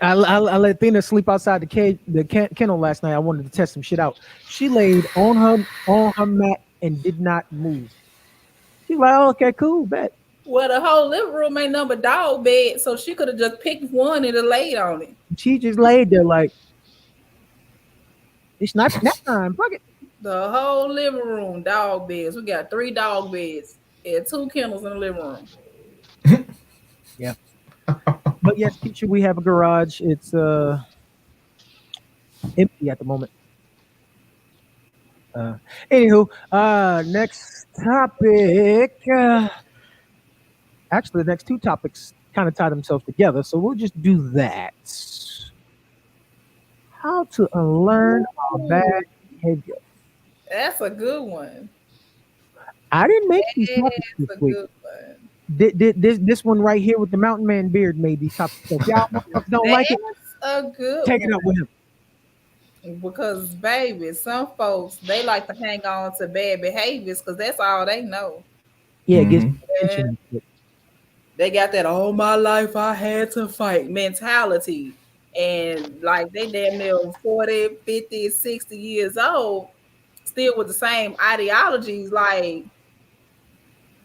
I let Athena sleep outside the kennel last night. I wanted to test some shit out. She laid on her mat and did not move. She's like, oh, okay, cool, bet.
Well, the whole living room ain't number dog bed, so she could have just picked one and laid on it.
She just laid there like it's not nap time. Fuck it.
The whole living room, dog beds. We got 3 dog beds and 2 kennels in the living room.
Yeah. But yes, Keisha, we have a garage. It's empty at the moment. Uh, Anywho, next topic. Actually, the next two topics kind of tie themselves together, so we'll just do that. How to unlearn our
Ooh,
bad behavior.
that's a good one.
I didn't make these topics
That's
this
a
week.
good one.
This one right here with the mountain man beard made these topics. So if y'all motherfuckers don't like it,
That's a good
take it
one.
up with him.
Because baby, some folks they like to hang on to bad behaviors because that's all they know.
Yeah, it gets
Hmm.
And
attention.
they got that all my life I had to fight mentality. And like they damn near 40, 50, 60 years old, still with the same ideologies, like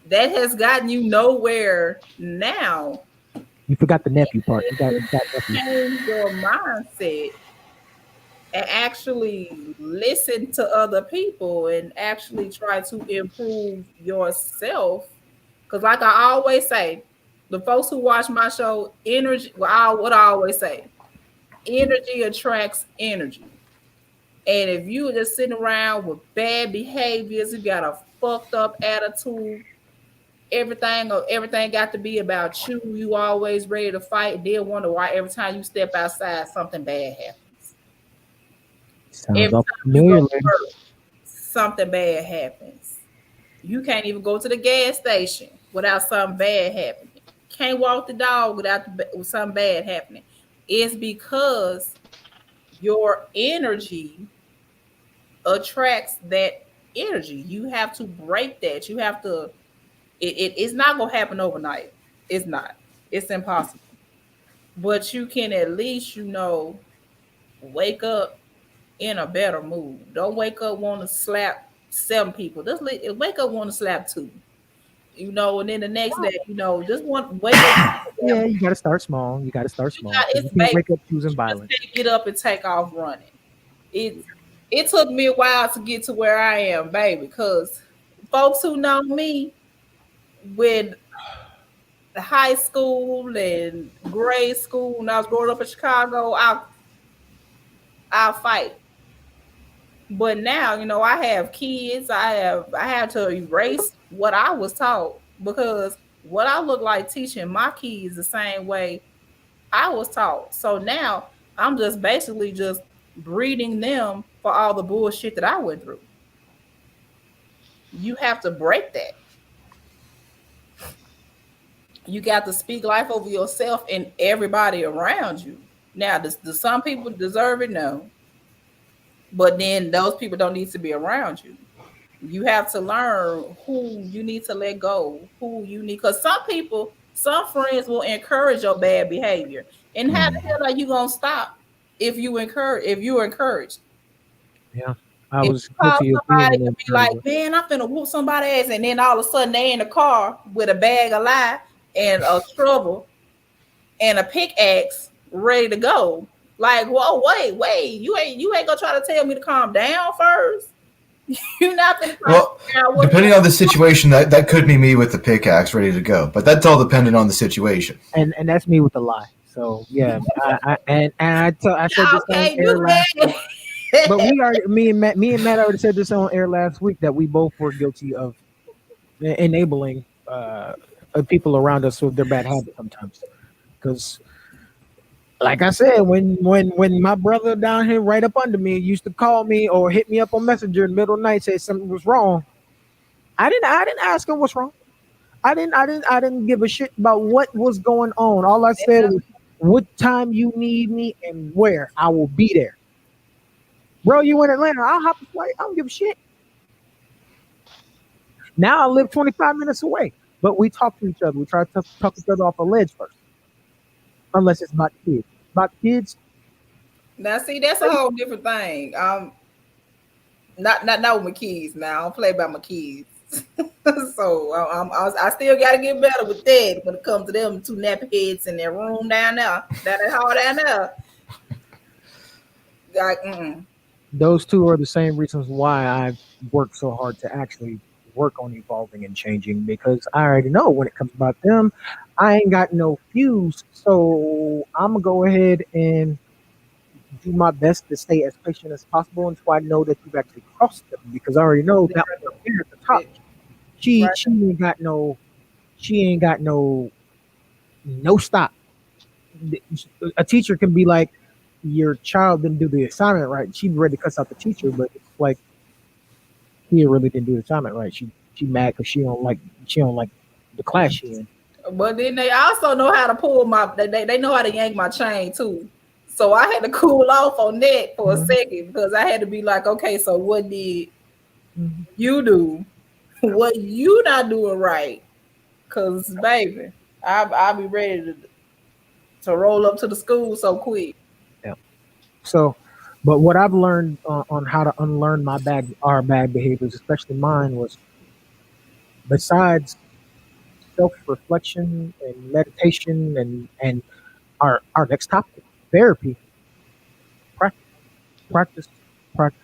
that has gotten you nowhere now.
You forgot the nephew part. You got nephew.
Change your mindset and actually listen to other people and actually try to improve yourself. Because, like I always say, the folks who watch my show, energy, well, what I always say, energy attracts energy. And if you just sitting around with bad behaviors, you got a fucked up attitude, everything got to be about you. You always ready to fight. Then wonder why every time you step outside, something bad happens.
Sounds
Every
awful
time you go
familiar,
to
lady.
work, something bad happens. You can't even go to the gas station without something bad happening. Can't walk the dog without with something bad happening. It's because your energy attracts that energy. You have to break that. You have to. It's not gonna happen overnight. It's not. It's impossible. But you can at least, wake up in a better mood. Don't wake up want to slap 7 people. Just wake up want to slap 2. And then the next day, just want wake up.
Yeah, you got to start small. You got to start
You
small
got
because
it's
you can't
basic.
wake up choosing
You just
violence.
can't get up and take off running. It took me a while to get to where I am, baby, because folks who know me with high school and grade school when I was growing up in Chicago, I'll fight. But now, I have kids. I have to erase what I was taught. because what I look like teaching my kids the same way I was taught. So now I'm just basically just breeding them for all the bullshit that I went through. You have to break that. You got to speak life over yourself and everybody around you. Now, do some people deserve it? No. But then those people don't need to be around you. You have to learn who you need to let go, who you need. Because some people, some friends will encourage your bad behavior. And how the hell are you gonna stop if you're encouraged?
Yeah, I
If
was
you call
guilty of being
somebody
an
and be like,
encourager.
man, I'm finna whoop somebody's ass, and then all of a sudden they in the car with a bag of lie and a shovel and a pickaxe ready to go. Like, whoa, wait, you ain't gonna try to tell me to calm down first. You're not gonna try to
Well,
figure out what's
depending
going
on the situation, that could be me with the pickaxe ready to go. But that's all dependent on the situation.
And that's me with the lie. So yeah, I said
on.
this on
Okay, do
air last week.
that.
But we already me and Matt already said this on air last week that we both were guilty of enabling people around us with their bad habits sometimes. Because like I said, when my brother down here right up under me used to call me or hit me up on Messenger in the middle of the night, say something was wrong. I didn't ask him what's wrong. I didn't give a shit about what was going on. All I said was what time you need me and where I will be there. Bro, you in Atlanta? I'll hop a flight. I don't give a shit. Now I live 25 minutes away, but we talk to each other. We try to talk each other off a ledge first, unless it's about the kids. About the kids,
Now, see, that's a whole different thing. Not with my kids. Now I don't play by my kids. So I still got to get better with that when it comes to them two nappy heads in their room down there. That hard down there. Like,
those two are the same reasons why I work so hard to actually work on evolving and changing because I already know when it comes about them, I ain't got no fuse. So I'm gonna go ahead and do my best to stay as patient as possible until I know that you've actually crossed them because I already know that one up here at the top, she
right.
she ain't got no she ain't got no stop. A teacher can be like, your child didn't do the assignment right. She ready to cuss out the teacher, but it's like he really didn't do the assignment right. She mad because she don't like the class she in.
But then they also know how to pull they know how to yank my chain too. So I had to cool off on that for a
Mhm,
second because I had to be like, okay, so what did
mhm.
you do? What you not doing right? Cause baby, I'll be ready to roll up to the school so quick.
Yeah. So, but what I've learned on how to unlearn our bad behaviors, especially mine, was besides self reflection and meditation and our next topic, therapy, practice, practice, practice,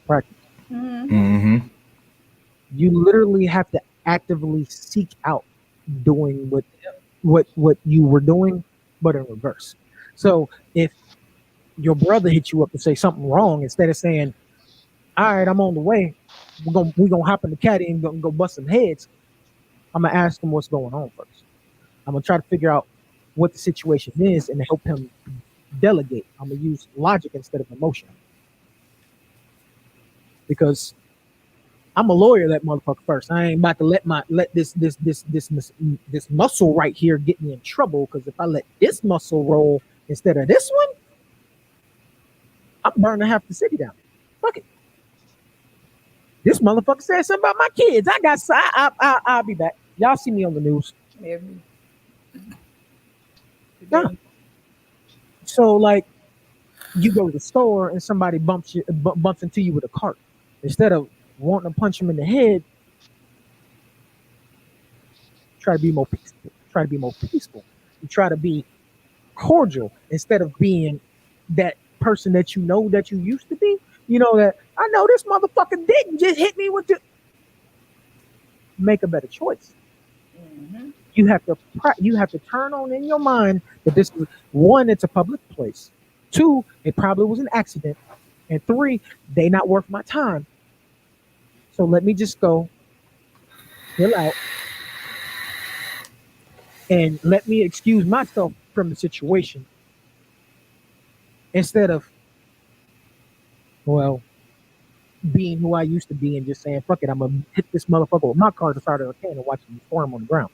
practice.
Mm-hmm.
Mm-hmm.
You literally have to actively seek out doing what you were doing, but in reverse. So if your brother hits you up and say something wrong, instead of saying, "All right, I'm on the way. We're gonna hop in the caddy and go bust some heads," I'm gonna ask him what's going on first. I'm gonna try to figure out what the situation is and help him delegate. I'm gonna use logic instead of emotion because I'm a lawyer that motherfucker first. I ain't about to let this muscle right here get me in trouble because if I let this muscle roll instead of this one, I'm burning half the city down. Fuck it. This motherfucker said something about my kids. I'll be back. Y'all see me on the news.
Every
Yeah.
day.
So like you go to the store and somebody bumps into you with a cart. Instead of wanting to punch him in the head, try to be more peaceful. Try to be more peaceful. You try to be cordial instead of being that person that you know that you used to be. You know that I know this motherfucker didn't just hit me with the. Make a better choice.
Mm-hmm.
You have to turn on in your mind that this is one, it's a public place. Two, it probably was an accident. And three, they not worth my time. So let me just go chill out and let me excuse myself from the situation instead of, well, being who I used to be and just saying, fuck it, I'm gonna hit this motherfucker with my car to start a can and watch him form on the ground.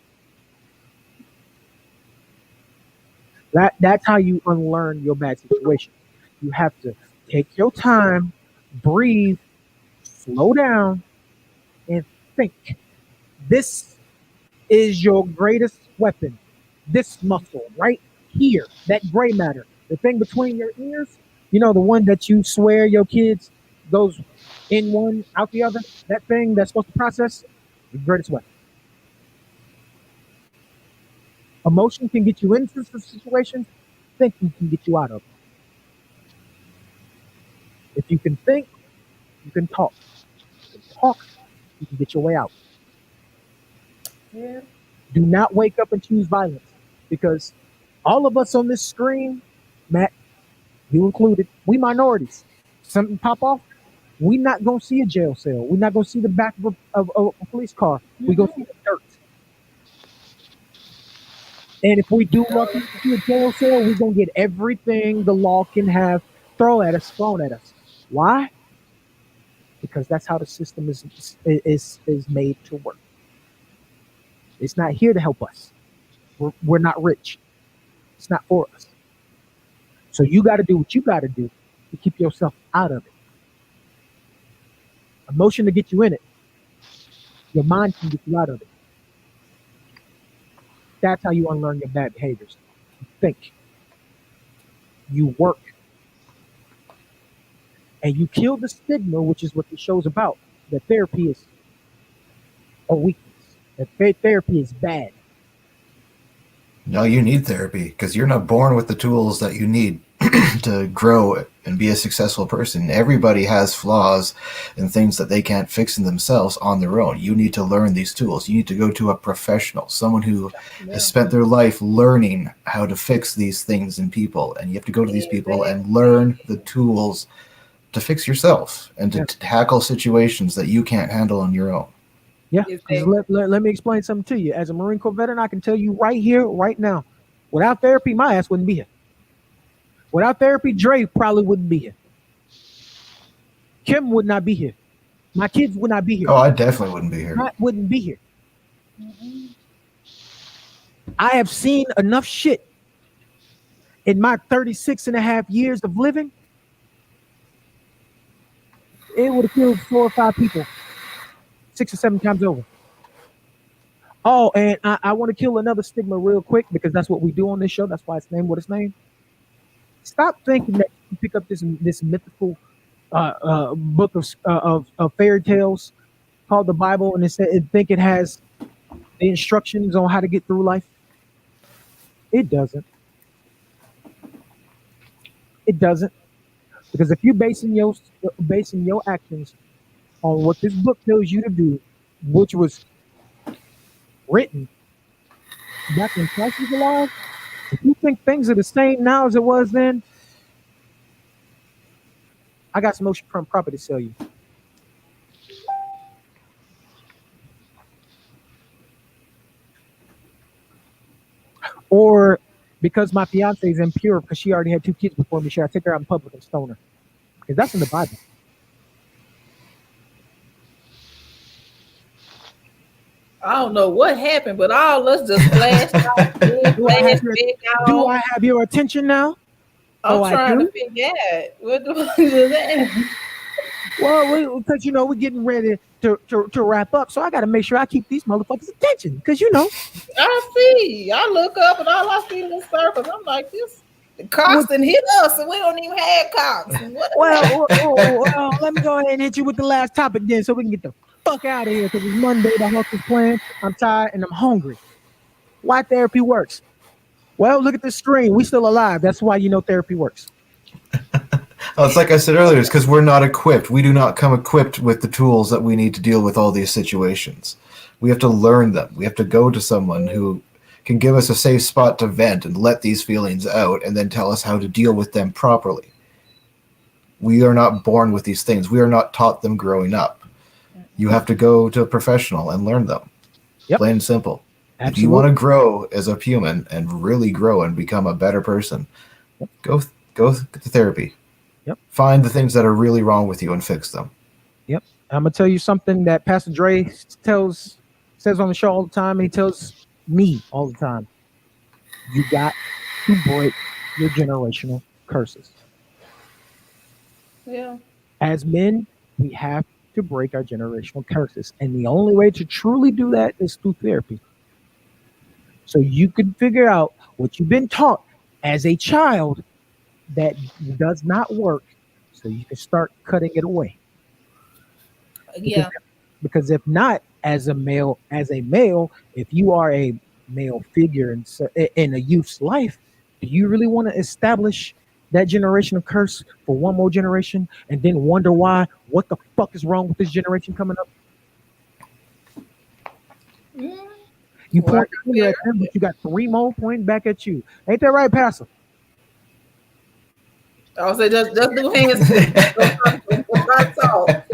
That's how you unlearn your bad situation. You have to take your time, breathe, slow down, and think. This is your greatest weapon. This muscle right here, that gray matter, the thing between your ears, the one that you swear your kids goes in one, out the other, that thing that's supposed to process, the greatest weapon. Emotion can get you into situations, thinking can get you out of them. If you can think, you can talk. You can talk, you can get your way out.
Yeah.
Do not wake up and choose violence because all of us on this screen, Matt, you included, we minorities. Something pop off, we not gonna see a jail cell. We're not gonna see the back of a police car. We gonna see the dirt. And if we do walk into a jail cell, we're gonna get everything the law can have thrown at us. Why? Because that's how the system is made to work. It's not here to help us. We're not rich. It's not for us. So you got to do what you got to do to keep yourself out of it. Emotion to get you in it. Your mind can get you out of it. That's how you unlearn your bad behaviors. You think, you work, and you kill the stigma, which is what the show's about. That therapy is a weakness. That therapy is bad.
No, you need therapy because you're not born with the tools that you need to grow and be a successful person. Everybody has flaws and things that they can't fix in themselves on their own. You need to learn these tools. You need to go to a professional, someone who has spent their life learning how to fix these things in people. And you have to go to these people and learn the tools to fix yourself and to tackle situations that you can't handle on your own.
Yeah, let me explain something to you. As a Marine Corps veteran, I can tell you right here, right now, without therapy, my ass wouldn't be here. Without therapy, Dre probably wouldn't be here. Kim would not be here. My kids would not be here.
Oh, I definitely wouldn't be here.
Matt wouldn't be here. I have seen enough shit in my 36 and a half years of living. It would have killed 4 or 5 people 6 or 7 times over. Oh, and I want to kill another stigma real quick because that's what we do on this show. That's why it's named what it's named. Stop thinking that you pick up this mythical book of fairy tales called the Bible and think it has the instructions on how to get through life. It doesn't. It doesn't. Because if you're basing your actions on what this book tells you to do, which was written back when Christ was alive, if you think things are the same now as it was then, I got some oceanfront property to sell you. Or because my fiance is impure because she already had 2 kids before me, should I take her out in public and stone her? Because that's in the Bible.
I don't know what happened, but all us just flashed out.
Do I have your attention now?
I'm trying to figure out what the fuck is that?
Well, because we're getting ready to wrap up, so I got to make sure I keep these motherfuckers' attention. Because
I see. I look up and all I see is surface. I'm like, this Coxton hit us, and we don't even have Cox.
Well, let me go ahead and hit you with the last topic then, so we can get the fuck out of here. Because it's Monday, the hustle's playing. I'm tired and I'm hungry. Why therapy works? Well, look at the screen. We still alive. That's why therapy works.
Oh, it's like I said earlier, it's because we're not equipped. We do not come equipped with the tools that we need to deal with all these situations. We have to learn them. We have to go to someone who can give us a safe spot to vent and let these feelings out and then tell us how to deal with them properly. We are not born with these things. We are not taught them growing up. You have to go to a professional and learn them.
Yep.
Plain and simple. If you want to
Absolutely.
grow as a human and really grow and become a better person,
Yep.
go go to therapy.
Yep.
Find the things that are really wrong with you and fix them.
Yep. I'm gonna tell you something that Pastor Dre tells says on the show all the time. He tells me all the time. You got to break your generational curses.
Yeah.
As men, we have to break our generational curses. And the only way to truly do that is through therapy. So you can figure out what you've been taught as a child that does not work. So you can start cutting it away. Because
Yeah.
because if not, as a male, if you are a male figure in a youth's life, do you really want to establish that generational curse for one more generation and then wonder why what the fuck is wrong with this generation coming up?
Mm,
You
well, I
point
can
the finger
figure
at them, but you got three more pointing back at you. Ain't that right, Pastor?
I'll say just do hands free. Don't talk.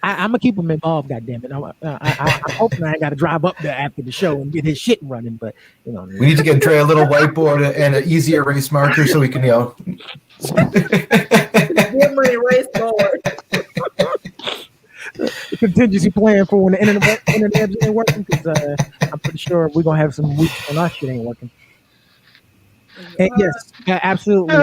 I'm gonna keep him involved. Goddamn it! I'm hoping I ain't got to drive up there after the show and get his shit running. But you know,
We need to get Dre a little whiteboard and an easy erase marker so we can,
Give me a race board.
the contingency plan for when the internet ain't working, because I'm pretty sure we're gonna have some weeks when our shit ain't working. And yes, absolutely.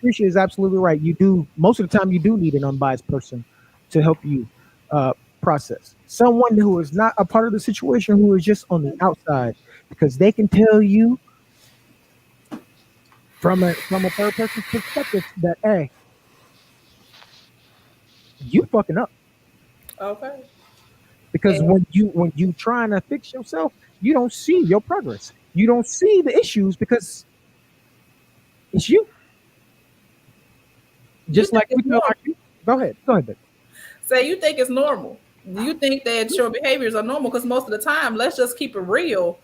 Tricia is absolutely right. You do most of the time. You do need an unbiased person to help you uh, process. Someone who is not a part of the situation, who is just on the outside, because they can tell you from a third person's perspective that hey, you fucking up.
Okay.
Because
And
when you trying to fix yourself, you don't see your progress. You don't see the issues because it's you.
you
Just
think
like we
it's
tell our
normal.
kids. Go ahead, babe.
Say you think it's normal. You think that your behaviors are normal because most of the time, let's just keep it real.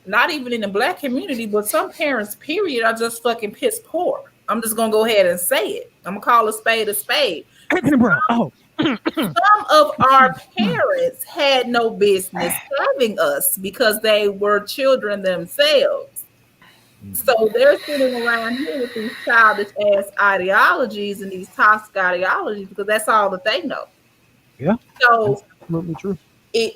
Not even in the black community, but some parents, period, are just fucking piss poor. I'm just gonna go ahead and say it. I'm gonna call a spade a spade.
Anthony Brown. Oh,
Some of our parents had no business having us because they were children themselves. So they're sitting around here with these childish ass ideologies and these toxic ideologies because that's all that they know.
yeah, that's
So
absolutely true.
it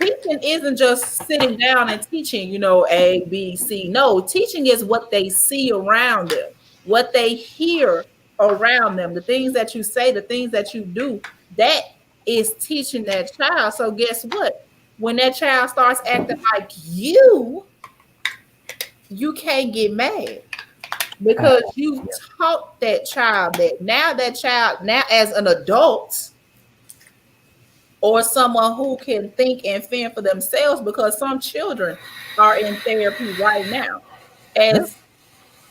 teaching isn't just sitting down and teaching, A, B, C. No, teaching is what they see around them, what they hear around them, the things that you say, the things that you do. That is teaching that child. So guess what? When that child starts acting like you can't get mad
At
because
all.
you
Yeah.
taught that child that child now as an adult or someone who can think and fend for themselves because some children are in therapy right now
Yeah.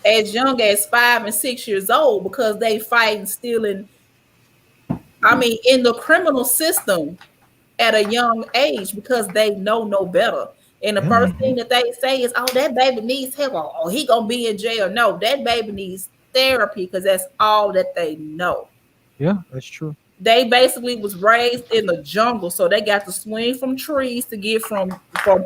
as young as 5 and 6 years old because they fight and stealing. I mean, in the criminal system at a young age because they know no better. And the
Yeah.
first thing that they say is, "Oh, that baby needs help. Oh, he gonna be in jail." No, that baby needs therapy because that's all that they know.
Yeah. That's true.
They basically was raised in the jungle, so they got to swing from trees to get from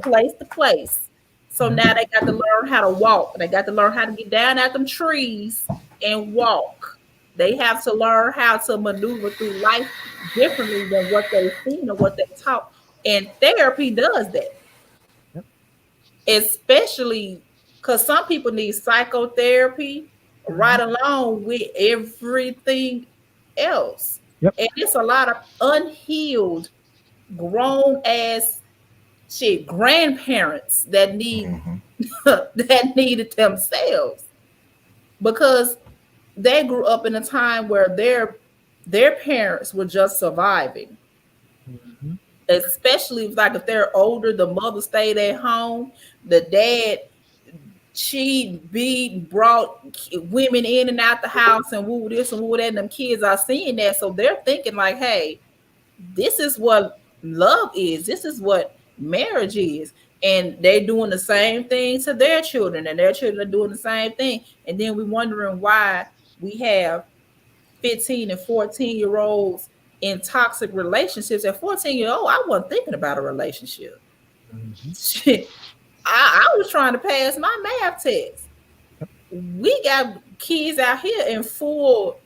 place to place. So
Yeah.
now they got to learn how to walk. They got to learn how to get down at them trees and walk. They have to learn how to maneuver through life differently than what they've seen or what they taught. And therapy does that,
Yep.
especially because some people need psychotherapy
Mhm.
right along with everything else.
Yep.
And it's a lot of unhealed, grown ass shit grandparents that need
hmm
that need it themselves because they grew up in a time where their parents were just surviving.
Mhm.
Especially if they're older, the mother stayed at home, the dad she beat brought women in and out the house and woo this and woo that, and them kids are seeing that, so they're thinking like, hey, this is what love is, this is what marriage is, and they're doing the same thing to their children and their children are doing the same thing, and then we're wondering why we have 15 and 14-year-olds in toxic relationships. At 14 years old, I wasn't thinking about a relationship.
Mhm.
Shit, I was trying to pass my math test. We got kids out here in full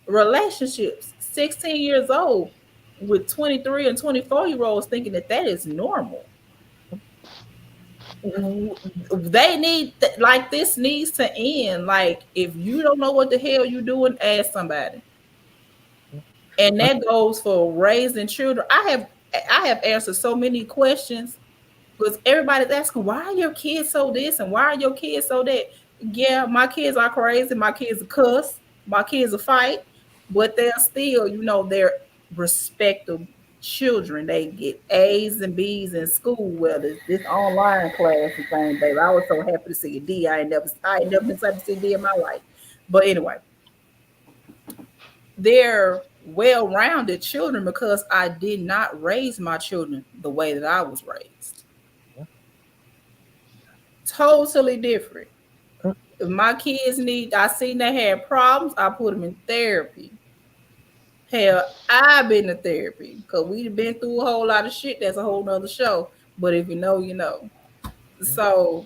relationships, 16 years old, with 23 and 24-year-olds thinking that that is normal. They need like this needs to end. Like if you don't know what the hell you're doing, ask somebody. And
Uh,
that goes for raising children. I have answered so many questions because everybody's asking, why are your kids so this and why are your kids so that? Yeah, my kids are crazy. My kids are cuss. My kids are fight, but they're still, they're respectable children. They get A's and B's in school. Well, this online class thing, baby. I was so happy to see a D. I ain't never been so happy to see a D in my life. But anyway, they're well-rounded children because I did not raise my children the way that I was raised.
yeah.
Totally different.
Uh,
If my kids I seen they had problems, I put them in therapy. Hell, I've been to therapy because we've been through a whole lot of shit. That's a whole nother show. But if you know, you know.
yeah.
So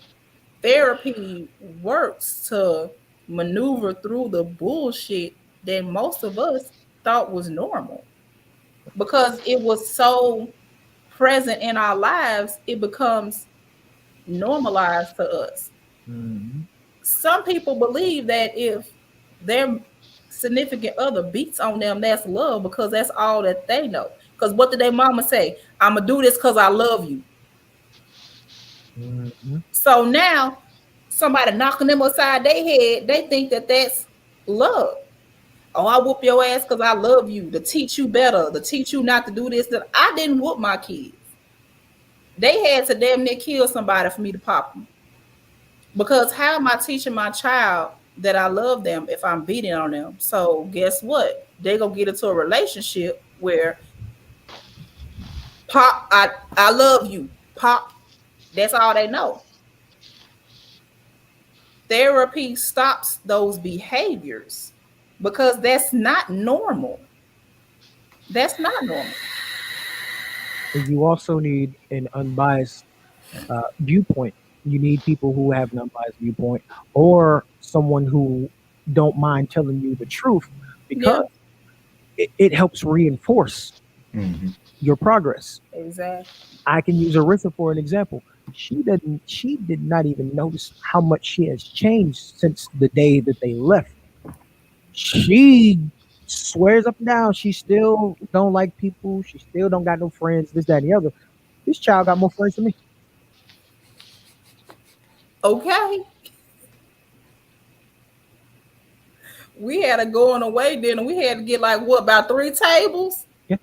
therapy works to maneuver through the bullshit that most of us thought was normal because it was so present in our lives, it becomes normalized to us.
Mhm.
Some people believe that if their significant other beats on them, that's love because that's all that they know. Because what did their mama say? I'm gonna do this because I love you.
Mhm.
So now somebody knocking them upside their head, they think that that's love. Oh, I whoop your ass because I love you, to teach you better, to teach you not to do this. That I didn't whoop my kids. They had to damn near kill somebody for me to pop them. Because how am I teaching my child that I love them if I'm beating on them? So guess what? They gonna get into a relationship where pop, I love you, pop. That's all they know. Therapy stops those behaviors because that's not normal. That's not normal.
And you also need an unbiased viewpoint. You need people who have an unbiased viewpoint, or someone who don't mind telling you the truth,
Yeah,
because it helps reinforce
Hmm.
your progress.
exactly.
I can use Arissa for an example. She did not even notice how much she has changed since the day that they left. She swears up and down she still don't like people. She still don't got no friends. This, that, and the other. This child got more friends than me.
Okay. We had a going away dinner. We had to get like what about 3 tables?
Yeah,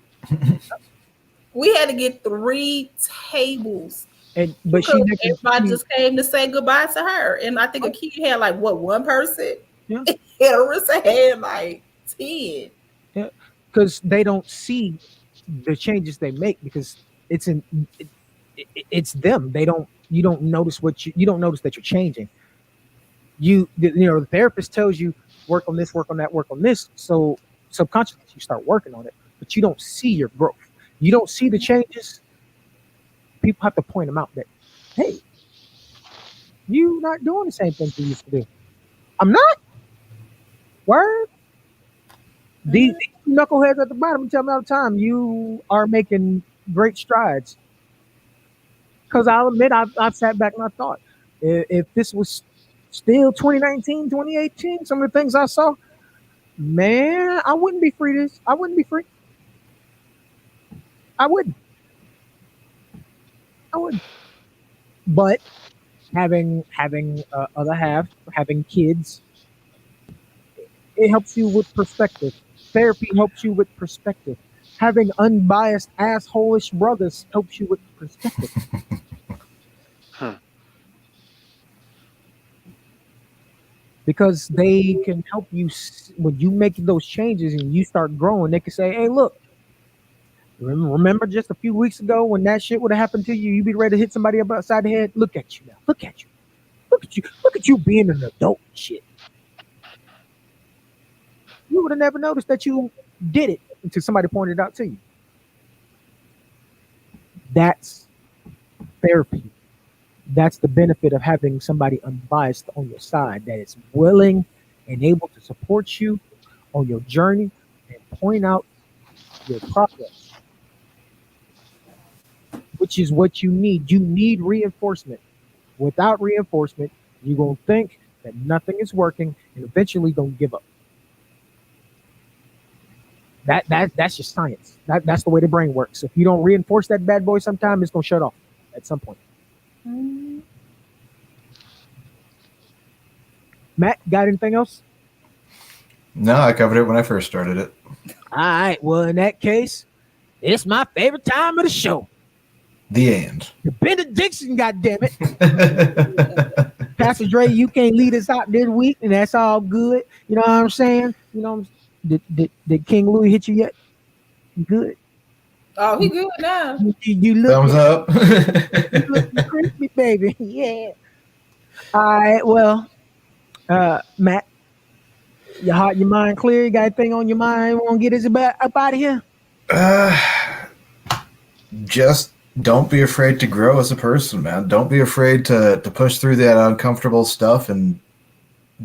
We had to get 3 tables
and but
because everybody
she
just came to say goodbye to her. And I think a
right,
kid had like what, one person?
yeah,
And Arissa had like 10.
yeah, because they don't see the changes they make because it's in it, it's them. They don't. You don't notice you don't notice that you're changing. The therapist tells you work on this, work on that, work on this. So subconsciously you start working on it, but you don't see your growth. You don't see the changes. People have to point them out that, hey, you not doing the same things you used to do. I'm not. Word. These knuckleheads at the bottom tell me all the time you are making great strides. Because I'll admit, I've sat back and I thought, if this was still 2019, 2018, some of the things I saw, man, I wouldn't be free. I wouldn't be free. I wouldn't. I wouldn't. But having other half, having kids, it helps you with perspective. Therapy helps you with perspective. Having unbiased assholish brothers helps you with perspective
Hmm.
because they can help you when you make those changes and you start growing. They can say, "Hey, look, remember just a few weeks ago when that shit would have happened to you? You'd be ready to hit somebody up upside the head. Look at you now. Look at you. Look at you. Look at you being an adult and shit. You would have never noticed that you did it until somebody pointed it out to you. That's therapy. That's the benefit of having somebody unbiased on your side that is willing and able to support you on your journey and point out your progress, which is what you need. You need reinforcement. Without reinforcement, you're going to think that nothing is working and eventually going to give up. That's just science. That's the way the brain works. If you don't reinforce that bad boy sometime, it's going to shut off at some point.
Mm.
Matt, got anything else?
No, I covered it when I first started it.
All right. Well, in that case, it's my favorite time of the show.
The end.
The benediction, goddammit. Pastor Dre, you can't lead us out this week, and that's all good. You know what I'm saying? You know, did King Louis hit you yet? You good?
Oh, he good now.
You look,
Thumbs up.
you look crispy, baby. Yeah. All right. Well, Matt, your heart, your mind clear. You got anything on your mind? Want to get us up out of here?
Just don't be afraid to grow as a person, man. Don't be afraid to push through that uncomfortable stuff and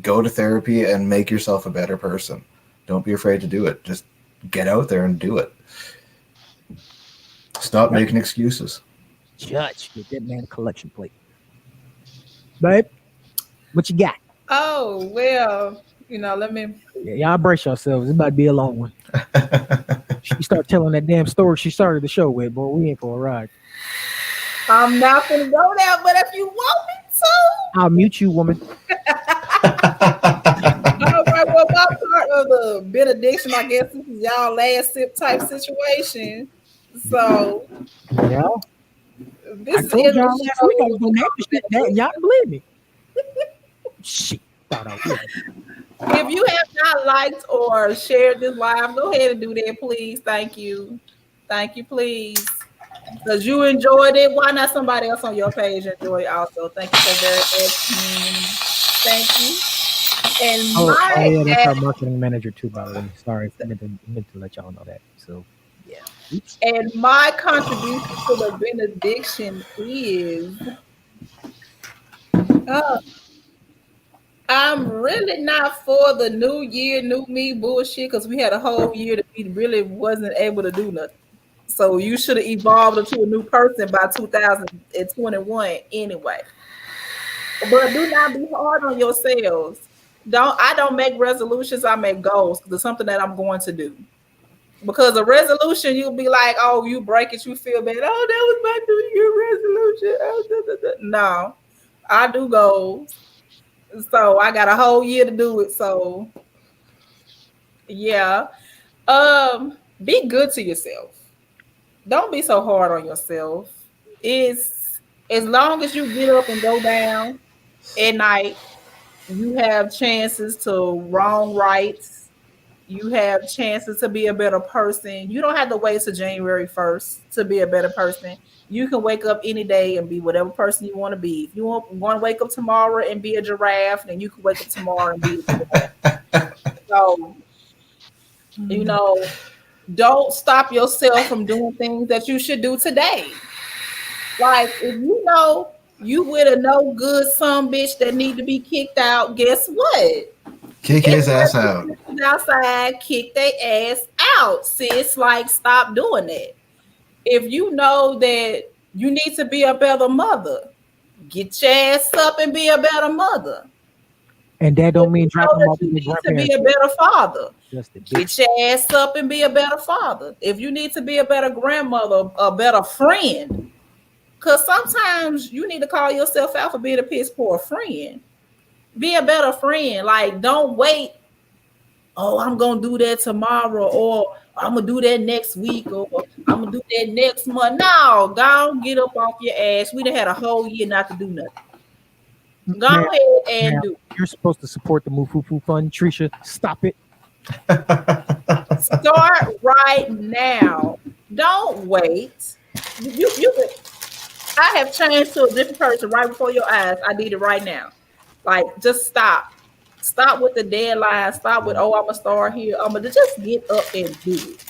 go to therapy and make yourself a better person. Don't be afraid to do it. Just get out there and do it. Stop making excuses.
Judge, get that man a collection plate. Babe, what you got?
Oh, well, let me.
Yeah, y'all brace yourselves. It's about to be a long one. She start telling that damn story she started the show with, boy. We ain't for a ride.
I'm not going to go there, but if you want me to.
I'll mute you, woman.
All right, well, my part of the benediction, I guess this is y'all last sip type situation. So,
Yeah.
this
I
is
told
in
y'all
the
last
show.
week I was gonna have to shit that. Y'all don't believe me. Shit. Thought I would.
If you have not liked or shared this live, go ahead and do that, please. Thank you. Thank you, please. Because you enjoyed it. Why not somebody else on your page enjoy it also? Thank you so very much. Thank you. And
Oh yeah, that's our
my
marketing manager too, by the way. Sorry, I meant to let y'all know that. So yeah. Oops.
and my contribution to the benediction is uh, I'm really not for the new year, new me bullshit because we had a whole year that we really wasn't able to do nothing. So you should have evolved into a new person by 2021 anyway. But do not be hard on yourselves. I don't make resolutions, I make goals because it's something that I'm going to do. Because a resolution, you'll be like, oh, you break it, you feel bad. Oh, that was my New Year resolution. Oh, da, da, da. No, I do goals. So I got a whole year to do it. So yeah. Be good to yourself. Don't be so hard on yourself. It's as long as you get up and go down at night, you have chances to wrong rights. You have chances to be a better person. You don't have to wait till January 1st to be a better person. You can wake up any day and be whatever person you want to be. If you want to wake up tomorrow and be a giraffe, then you can wake up tomorrow and be a giraffe. So, you know, don't stop yourself from doing things that you should do today. Like if you know you with a no good some bitch that need to be kicked out, guess what?
Kick his ass out.
Outside, kick their ass out, sis. Like, stop doing that. If you know that you need to be a better mother, get your ass up and be a better mother.
And that don't mean
Know
drop them
that
off
you
with
need
your
to be
grandparents.
a better father.
Just a bitch.
Get your ass up and be a better father. If you need to be a better grandmother, a better friend, because sometimes you need to call yourself out for being a piss poor friend. Be a better friend. Like, don't wait. Oh, I'm gonna do that tomorrow, or I'm gonna do that next week, or I'm gonna do that next month. No, go on, get up off your ass. We done had a whole year not to do nothing. Go
Man,
ahead and
man,
do.
you're supposed to support the Mufufu Fund. Trisha, stop it.
Start right now. Don't wait. You I have changed to a different person right before your eyes. I need it right now. Like, just stop. Stop with the deadline. Stop with, oh, I'm gonna start here. I'm gonna just get up and do it.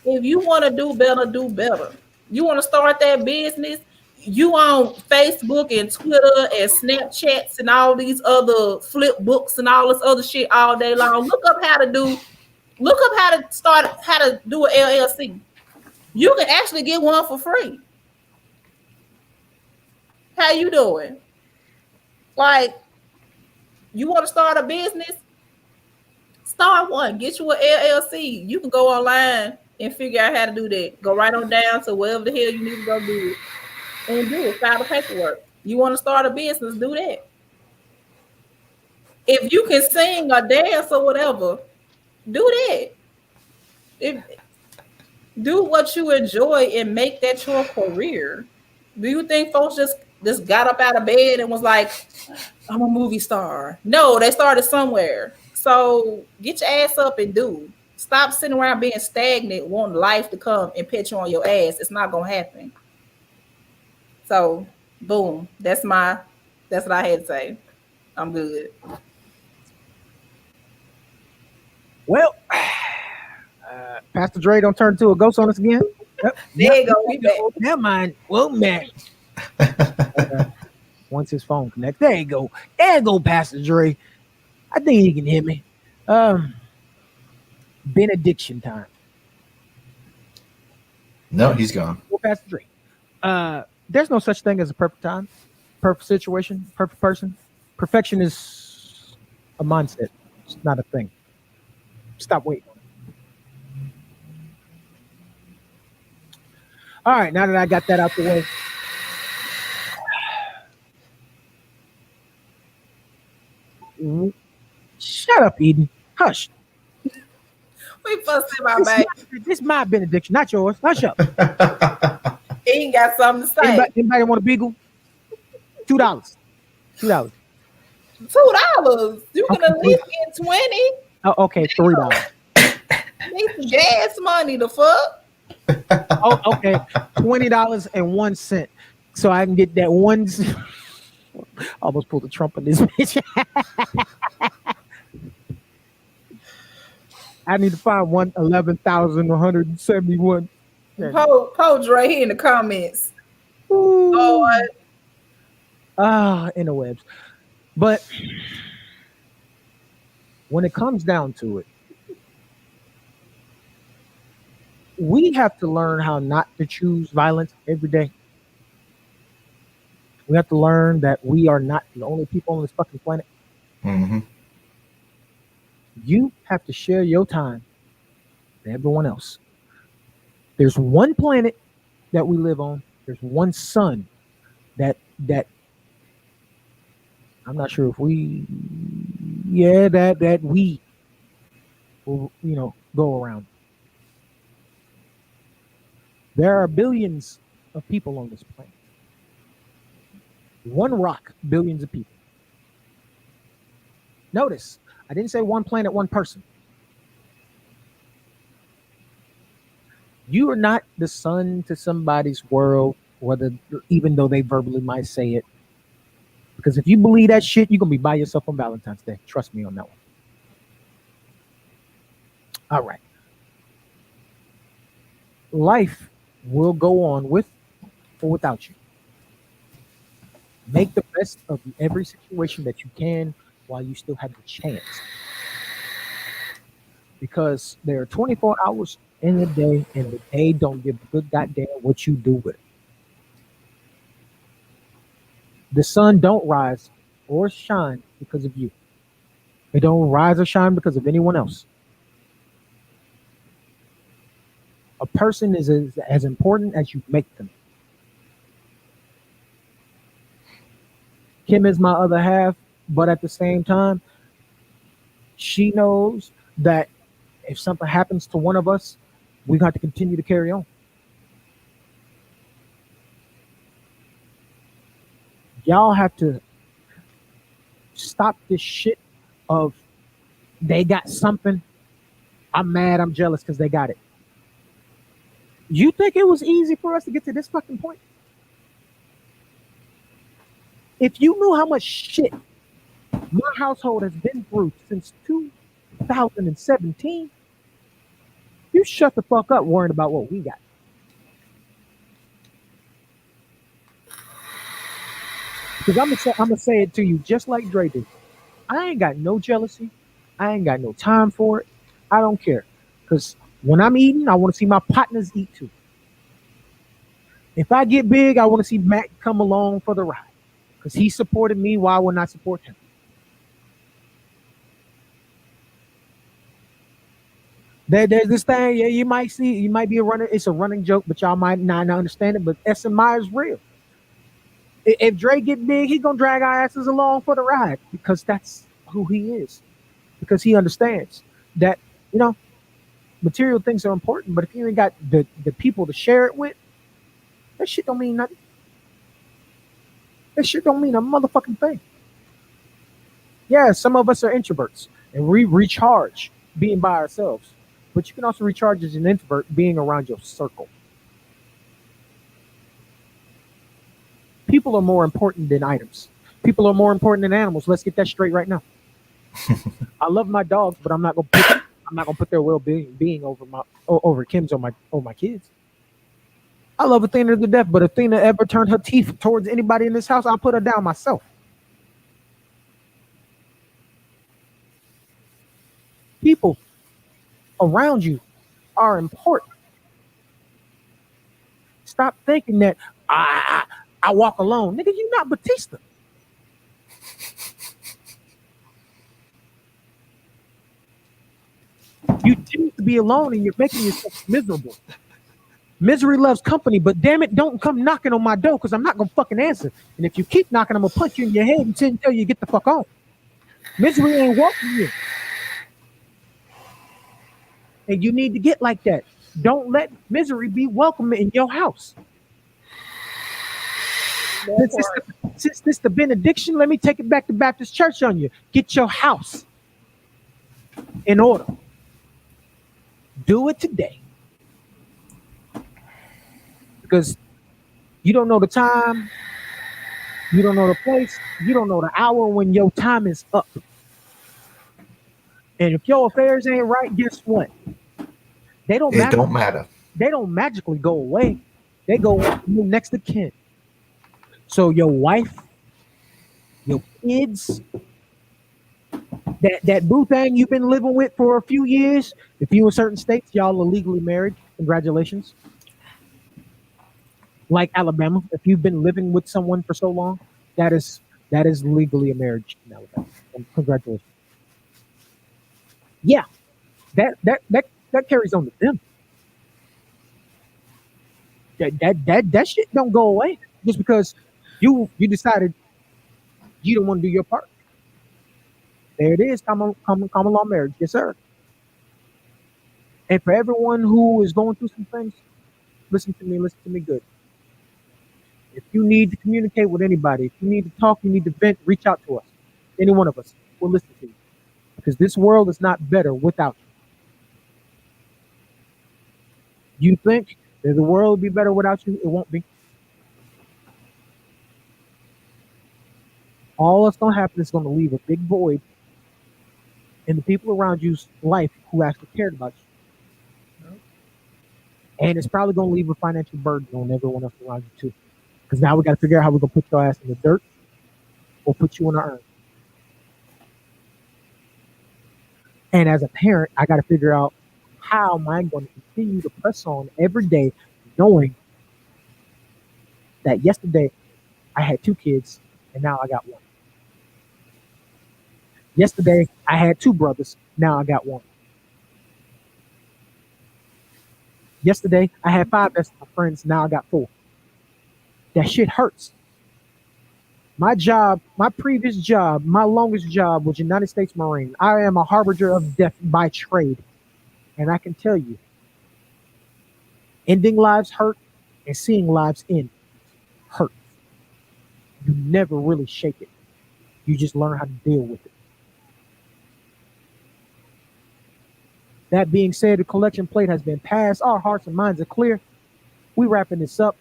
If you want to do better, do better. You want to start that business, you on Facebook and Twitter and Snapchats and all these other flip books and all this other shit all day long. Look up how to do an LLC. You can actually get one for free. How you doing? Like, you want to start a business? Start one. Get you an LLC. You can go online and figure out how to do that. Go right on down to wherever the hell you need to go do it. And do it. File the paperwork. You want to start a business? Do that. If you can sing or dance or whatever, do that. If do what you enjoy and make that your career. Do you think folks just got up out of bed and was like, I'm a movie star? No, they started somewhere. So get your ass up and do. Stop sitting around being stagnant, wanting life to come and pet you on your ass. It's not gonna happen. So boom, that's what I had to say. I'm good.
Well, Pastor Dre don't turn into a ghost on us again.
There you go. We back.
Never mind. Well, man. Once his phone connects, there you go. There you go, Pastor Dre. I think he can hear me. Benediction time.
No, he's gone.
Well, Pastor Dre. There's no such thing as a perfect time, perfect situation, perfect person. Perfection is a mindset. It's not a thing. Stop waiting. All right, now that I got that out the way. Shut up, Eden. Hush.
We fussing about baby.
This is my benediction, not yours. Hush up.
He ain't got something to say.
Anybody want a beagle? $2. $2.
$2. You can at least get 20.
Oh, okay, $3.
Need some gas money, the fuck?
Oh, okay, $20.01. So I can get that one. Almost pulled the Trump in this bitch. I need to find 11,171.
Post right here in the comments. Lord.
Interwebs. But when it comes down to it, we have to learn how not to choose violence every day. We have to learn that we are not the only people on this fucking planet.
Mm-hmm.
You have to share your time with everyone else. There's one planet that we live on. There's one sun that I'm not sure if we will, go around. There are billions of people on this planet. One rock, billions of people. Notice, I didn't say one planet, one person. You are not the sun to somebody's world, even though they verbally might say it. Because if you believe that shit, you're going to be by yourself on Valentine's Day. Trust me on that one. All right. Life will go on with or without you. Make the best of every situation that you can while you still have the chance. Because there are 24 hours in the day, and the day don't give a good goddamn what you do with it. The sun don't rise or shine because of you. It don't rise or shine because of anyone else. A person is as important as you make them. Kim is my other half, but at the same time, she knows that if something happens to one of us, we got to continue to carry on. Y'all have to stop this shit of they got something. I'm mad, I'm jealous because they got it. You think it was easy for us to get to this fucking point? If you knew how much shit my household has been through since 2017. You shut the fuck up worrying about what we got. Because I'm gonna say it to you just like Dre did. I ain't got no jealousy. I ain't got no time for it. I don't care. Because when I'm eating, I want to see my partners eat too. If I get big, I want to see Matt come along for the ride. Because he supported me, why wouldn't I support him? There's this thing, yeah, you might see, you might be a runner. It's a running joke, but y'all might not understand it. But SMI is real. If Dre get big, he gonna drag our asses along for the ride because that's who he is. Because he understands that you know material things are important, but if you ain't got the people to share it with, that shit don't mean nothing. That shit don't mean a motherfucking thing. Yeah, some of us are introverts and we recharge being by ourselves, but you can also recharge as an introvert being around your circle. People are more important than items. People are more important than animals. Let's get that straight right now. I love my dogs, but I'm not gonna put their well being over over Kim's or my kids. I love Athena to death, but Athena ever turned her teeth towards anybody in this house, I'll put her down myself. People around you are important. Stop thinking that I walk alone. Nigga, you not Batista. You choose to be alone and you're making yourself miserable. Misery loves company, but damn it, don't come knocking on my door because I'm not gonna fucking answer. And if you keep knocking, I'm gonna punch you in your head until you get the fuck on. Misery ain't welcome you. And you need to get like that. Don't let misery be welcome in your house. Since this the benediction, let me take it back to Baptist Church on you. Get your house in order. Do it today. Because you don't know the time, you don't know the place, you don't know the hour when your time is up. And if your affairs ain't right, guess what? They don't
It
matter.
don't matter.
They don't magically go away. They go next to kin. So your wife, your kids, that boo thing you've been living with for a few years. If you in certain states, y'all are legally married. Congratulations. Like Alabama, if you've been living with someone for so long, that is that is legally a marriage in Alabama. And congratulations. Yeah, that carries on to them. That shit don't go away just because you decided you don't want to do your part. There it is, common law marriage, yes sir. And for everyone who is going through some things, listen to me good. If you need to communicate with anybody, if you need to talk, you need to vent, reach out to us. Any one of us will listen to you because this world is not better without you. You think that the world will be better without you? It won't be. All that's going to happen is going to leave a big void in the people around you's life who actually cared about you. And it's probably going to leave a financial burden on everyone else around you too. Because now we got to figure out how we're going to put your ass in the dirt or put you in the urn. And as a parent, I got to figure out how am I going to continue to press on every day, knowing that yesterday I had two kids and now I got one. Yesterday I had two brothers, now I got one. Yesterday I had five best friends, now I got four. That shit hurts. My job, my previous job, my longest job was United States Marine. I am a harbinger of death by trade. And I can tell you, ending lives hurt and seeing lives end hurt. You never really shake it. You just learn how to deal with it. That being said, the collection plate has been passed. Our hearts and minds are clear. We wrapping this up.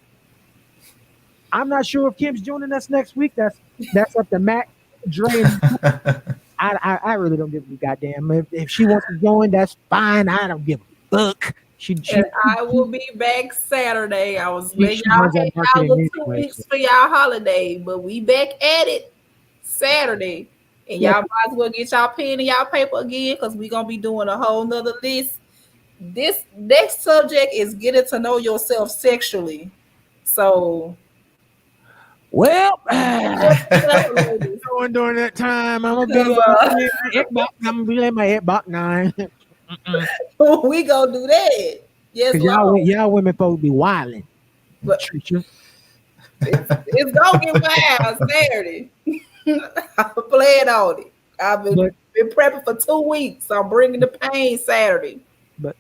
I'm not sure if Kim's joining us next week. That's up to Matt. Dre and I really don't give a goddamn. If she wants to join, that's fine. I don't give a fuck. She
And
she
I will be back Saturday. I was
she,
letting
she
y'all
runs our
have y'all
marketing
little two
anyway. So.
weeks for y'all holiday, but we back at it Saturday. And
Yeah.
y'all might as well get y'all pen and y'all paper again because we're gonna be doing a whole nother list. This next subject is getting to know yourself sexually. So
Well,
just together, ladies.
going during that time, I'm gonna be
'Cause,
I'm gonna be in my Xbox 9.
we gonna do that. Yes,
Cause
Lord.
y'all women supposed to be wilding.
But
Treat
it's gonna get wild Saturday. I'm playing on it. I've
But
been prepping for 2 weeks. I'm bringing the pain Saturday.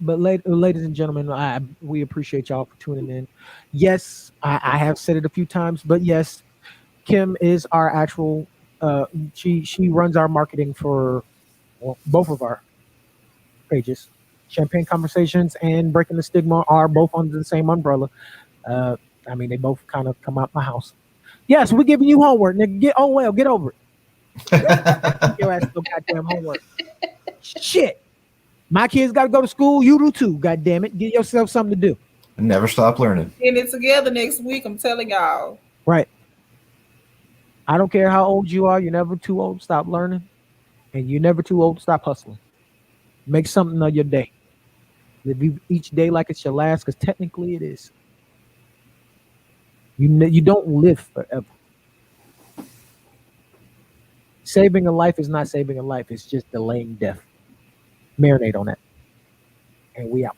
ladies and gentlemen, we appreciate y'all for tuning in. Yes, I have said it a few times, but yes, Kim is our actual. She runs our marketing for both of our pages. Champagne Conversations and Breaking the Stigma are both under the same umbrella. Uh, I mean, they both kind of come out my house. Yes, we're giving you homework, nigga. Get over it. Give your ass no goddamn homework. Shit. My kids got to go to school. You do too. God damn it. Get yourself something to do.
Never stop learning.
Getting it together next week. I'm telling y'all.
Right. I don't care how old you are. You're never too old to stop learning, and you're never too old to stop hustling. Make something of your day. Live each day like it's your last, because technically it is. You don't live forever. Saving a life is not saving a life. It's just delaying death. Marinate on that. And we out.